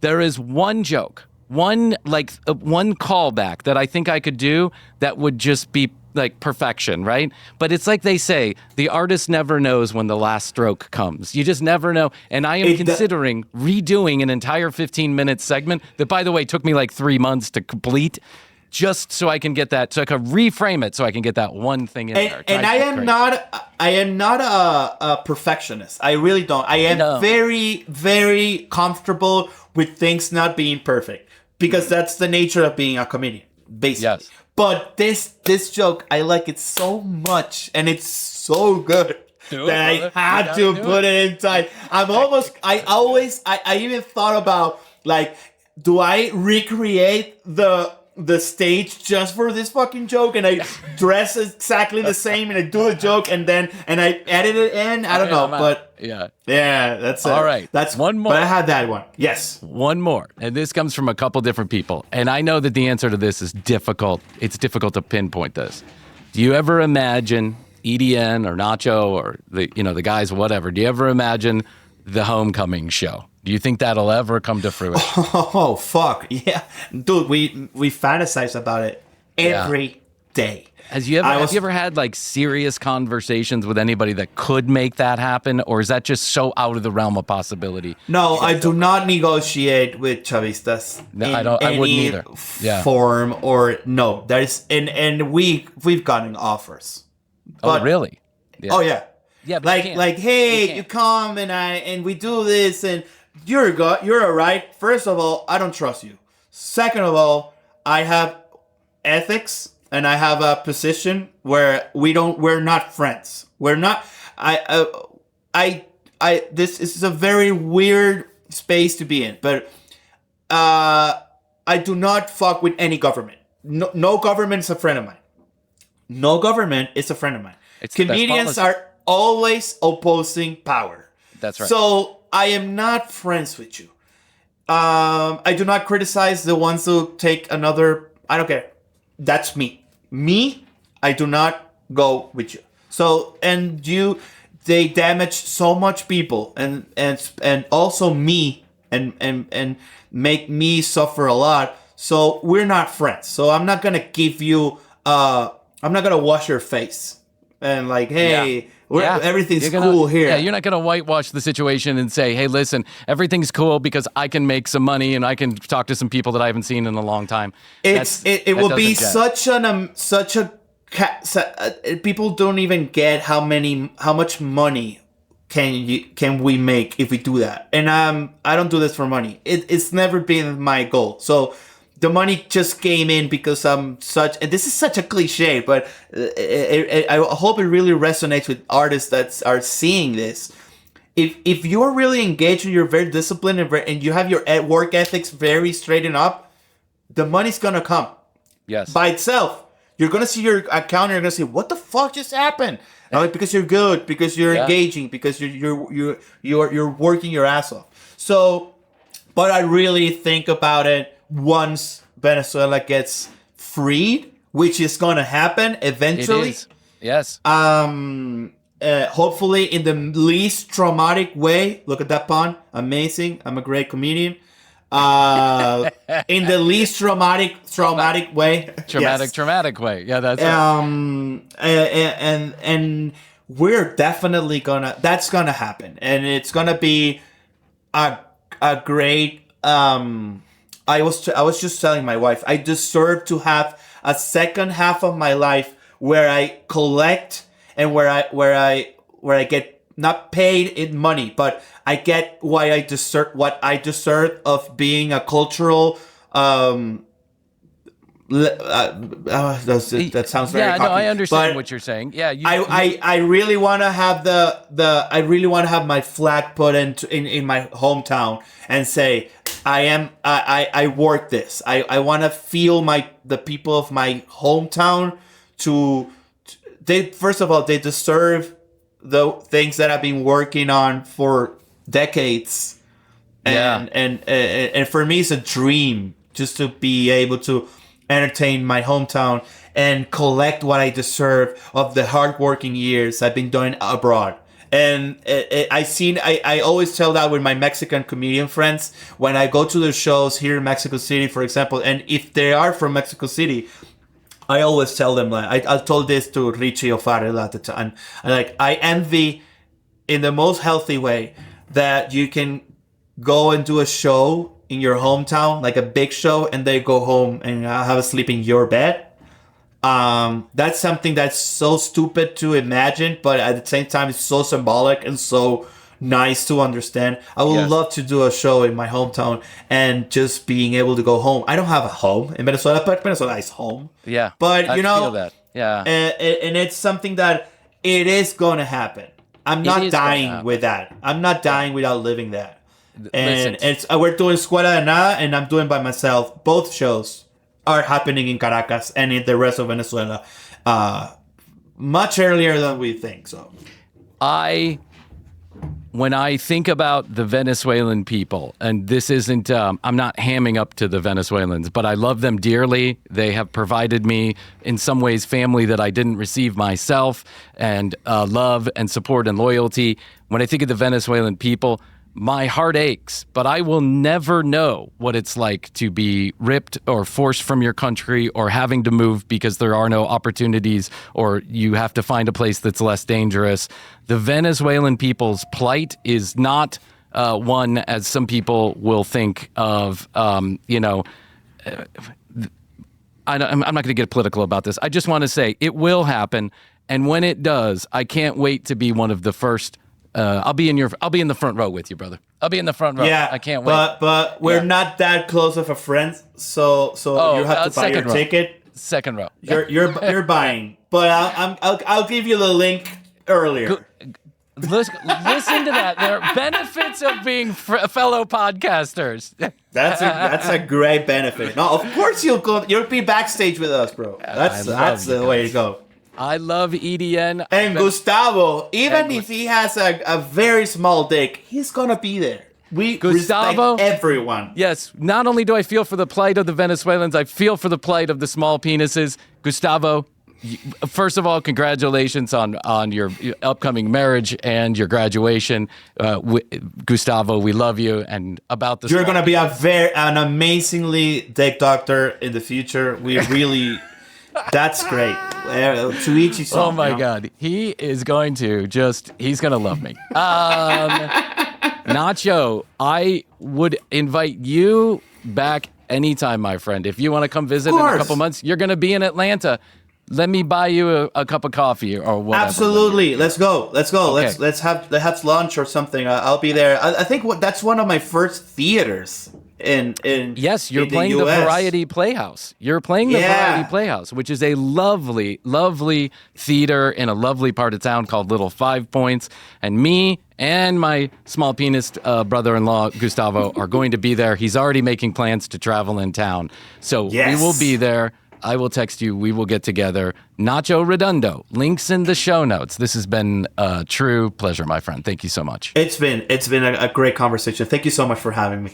There is one joke, one callback that I think I could do that would just be like perfection, right? But it's like they say, the artist never knows when the last stroke comes. You just never know. And I am considering redoing an entire 15-minute segment that, by the way, took me like 3 months to complete, just so I can get that, so I can reframe it, so I can get that one thing in there. And I am not a perfectionist. I really don't. I am very, very comfortable with things not being perfect, because that's the nature of being a comedian, basically. Yes. But this joke, I like it so much, and it's so good that I had to put it inside. I even thought about, like, do I recreate the stage just for this fucking joke, and I dress exactly the same, and I do a joke, and I edit it in. I don't know, but yeah, that's all right. That's one more. But I had that one. Yes, one more, and this comes from a couple different people, and I know that the answer to this is difficult. It's difficult to pinpoint this. Do you ever imagine EDN or Nacho or the guys, whatever? Do you ever imagine the homecoming show? Do you think that'll ever come to fruition? Oh, fuck. Yeah. Dude, we fantasize about it every day. Have you ever had like serious conversations with anybody that could make that happen? Or is that just so out of the realm of possibility? No, I do not negotiate with Chavistas. No, I wouldn't either. Form or no. And we've gotten offers. But, oh, really? Yeah. Oh, yeah. Yeah, like, hey, you come and we do this, and you're all right. First of all, I don't trust you. Second of all, I have ethics, and I have a position where we're not friends. We're not. This is a very weird space to be in, but I do not fuck with any government. No government is a friend of mine. No government is a friend of mine. Comedians are always opposing power. That's right. So I am not friends with you. I do not criticize the ones who take another. I don't care. That's me. I do not go with you. So they damage so much people and also me and make me suffer a lot. So we're not friends. So I'm not gonna give you. I'm not gonna wash your face and like, hey. Yeah. Everything's cool here. Yeah, you're not going to whitewash the situation and say, hey, listen, everything's cool because I can make some money and I can talk to some people that I haven't seen in a long time. It will be people don't even get how much money can we make if we do that. And I don't do this for money. It's never been my goal. So the money just came in because and this is such a cliche, but I hope it really resonates with artists that are seeing this. If you're really engaged and you're very disciplined and you have your work ethics very straightened up, the money's gonna come. Yes. By itself. You're gonna see your account and you're gonna say, what the fuck just happened? Because you're good, because you're engaging, because you're working your ass off. So, but I really think about it. Once Venezuela gets freed, which is going to happen eventually. It is. Yes. Hopefully in the least traumatic way. Look at that pun. Amazing. I'm a great comedian. in the least traumatic way. Traumatic way. Yeah, that's and we're definitely that's gonna happen, and it's gonna be a great. I was just telling my wife, I deserve to have a second half of my life where I collect and where I get not paid in money, but I get what I deserve of being a cultural. That sounds very cocky, I understand what you're saying. Yeah, I really want to have I really want to have my flag put in my hometown and say I work this. I want to feel the people of my hometown they first of all they deserve the things that I've been working on for decades, and for me it's a dream just to be able to entertain my hometown and collect what I deserve of the hardworking years I've been doing abroad. And I always tell that with my Mexican comedian friends when I go to the shows here in Mexico City, for example, and if they are from Mexico City, I always tell them, like, I told this to Richie O'Farrell at the time, I envy, in the most healthy way, that you can go and do a show in your hometown, like a big show, and they go home and have a sleep in your bed. That's something that's so stupid to imagine, but at the same time, it's so symbolic and so nice to understand. I would love to do a show in my hometown and just being able to go home. I don't have a home in Venezuela, but Venezuela is home. Yeah. But, I feel that. Yeah. And it's something that it is going to happen. I'm not dying with that. I'm not dying without living that. And we're doing Escuela de Nada, and I'm doing by myself. Both shows are happening in Caracas and in the rest of Venezuela much earlier than we think. So, when I think about the Venezuelan people, and this isn't, I'm not hamming up to the Venezuelans, but I love them dearly. They have provided me, in some ways, family that I didn't receive myself, and love and support and loyalty. When I think of the Venezuelan people, my heart aches, but I will never know what it's like to be ripped or forced from your country or having to move because there are no opportunities or you have to find a place that's less dangerous. The Venezuelan people's plight is not one, as some people will think of, I'm not going to get political about this. I just want to say it will happen. And when it does, I can't wait to be one of the first. I'll be in the front row with you, brother. I'll be in the front row. Yeah, I can't wait. But we're not that close of a friends, so you have to buy your ticket. Second row. You're buying, but I'll give you the link earlier. Listen to that. There are benefits of being fellow podcasters. That's a great benefit. No, of course you'll be backstage with us, bro. That's the way to go. I love EDN. And Gustavo, even if he has a very small dick, he's gonna be there. Gustavo, respect everyone. Yes, not only do I feel for the plight of the Venezuelans, I feel for the plight of the small penises. Gustavo, first of all, congratulations on your upcoming marriage and your graduation. Gustavo, we love you. And about the You're gonna be an amazingly dick doctor in the future. We really... That's great. To each his own. Oh my God. He is going to he's going to love me. Nacho, I would invite you back anytime, my friend. If you want to come visit in a couple months, you're going to be in Atlanta. Let me buy you a cup of coffee or whatever. Absolutely. Let's go. Okay. Let's have lunch or something. I'll be there. I think that's one of my first theaters. Yes, you're playing the Variety Playhouse. You're playing the Variety Playhouse, which is a lovely, lovely theater in a lovely part of town called Little 5 Points. And me and my small penis brother-in-law, Gustavo, are going to be there. He's already making plans to travel in town. So we will be there. I will text you. We will get together. Nacho Redondo. Links in the show notes. This has been a true pleasure, my friend. Thank you so much. It's been a great conversation. Thank you so much for having me.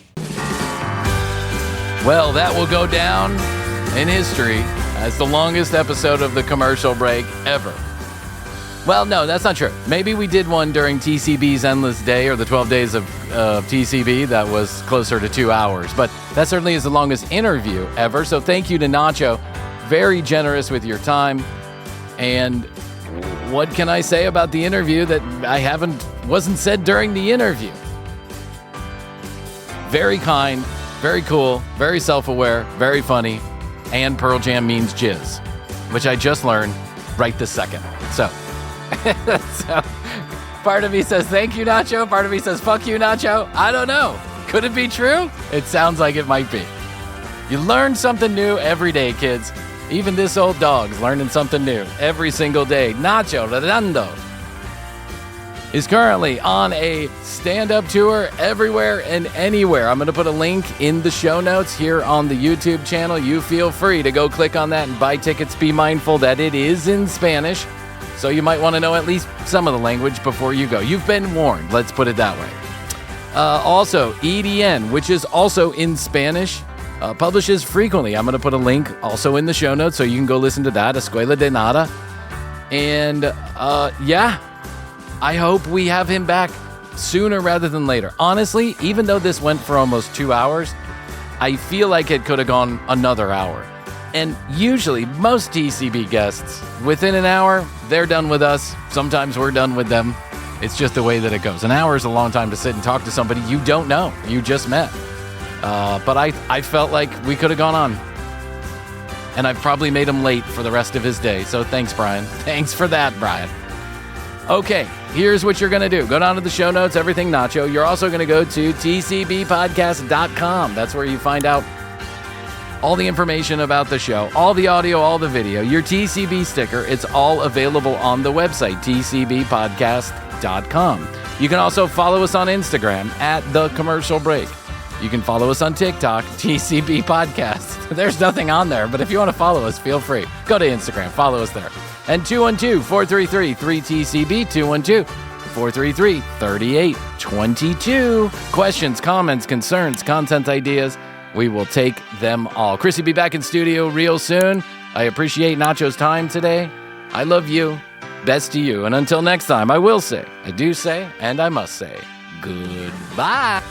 Well, that will go down in history as the longest episode of The Commercial Break ever. Well, no, that's not true. Maybe we did one during TCB's Endless Day or the 12 days of TCB that was closer to 2 hours. But that certainly is the longest interview ever. So thank you to Nacho. Very generous with your time. And what can I say about the interview that wasn't said during the interview? Very kind, very cool, very self-aware, very funny, and Pearl Jam means jizz, which I just learned right this second. So part of me says thank you, Nacho. Part of me says fuck you, Nacho. I don't know. Could it be true? It sounds like it might be. You learn something new every day, kids. Even this old dog's learning something new every single day. Nacho Redondo is currently on a stand-up tour everywhere and anywhere. I'm going to put a link in the show notes here on the YouTube channel. You feel free to go click on that and buy tickets. Be mindful that it is in Spanish, so you might want to know at least some of the language before you go. You've been warned, let's put it that way. Also, EDN, which is also in Spanish, publishes frequently. I'm going to put a link also in the show notes so you can go listen to that, Escuela de Nada. And I hope we have him back sooner rather than later. Honestly, even though this went for almost 2 hours, I feel like it could have gone another hour. And usually, most TCB guests, within an hour, they're done with us. Sometimes we're done with them. It's just the way that it goes. An hour is a long time to sit and talk to somebody you don't know, you just met. But I felt like we could have gone on. And I've probably made him late for the rest of his day. So thanks, Bryan. Thanks for that, Bryan. Okay, here's what you're going to do. Go down to the show notes, everything Nacho. You're also going to go to tcbpodcast.com. That's where you find out all the information about the show, all the audio, all the video, your TCB sticker. It's all available on the website, tcbpodcast.com. You can also follow us on Instagram at The Commercial Break. You can follow us on TikTok, TCB Podcast. There's nothing on there, but if you want to follow us, feel free. Go to Instagram, follow us there. And 212-433-3TCB, 212-433-3822. Questions, comments, concerns, content ideas, we will take them all. Krissy be back in studio real soon. I appreciate Nacho's time today. I love you. Best to you. And until next time, I will say, I do say, and I must say, goodbye.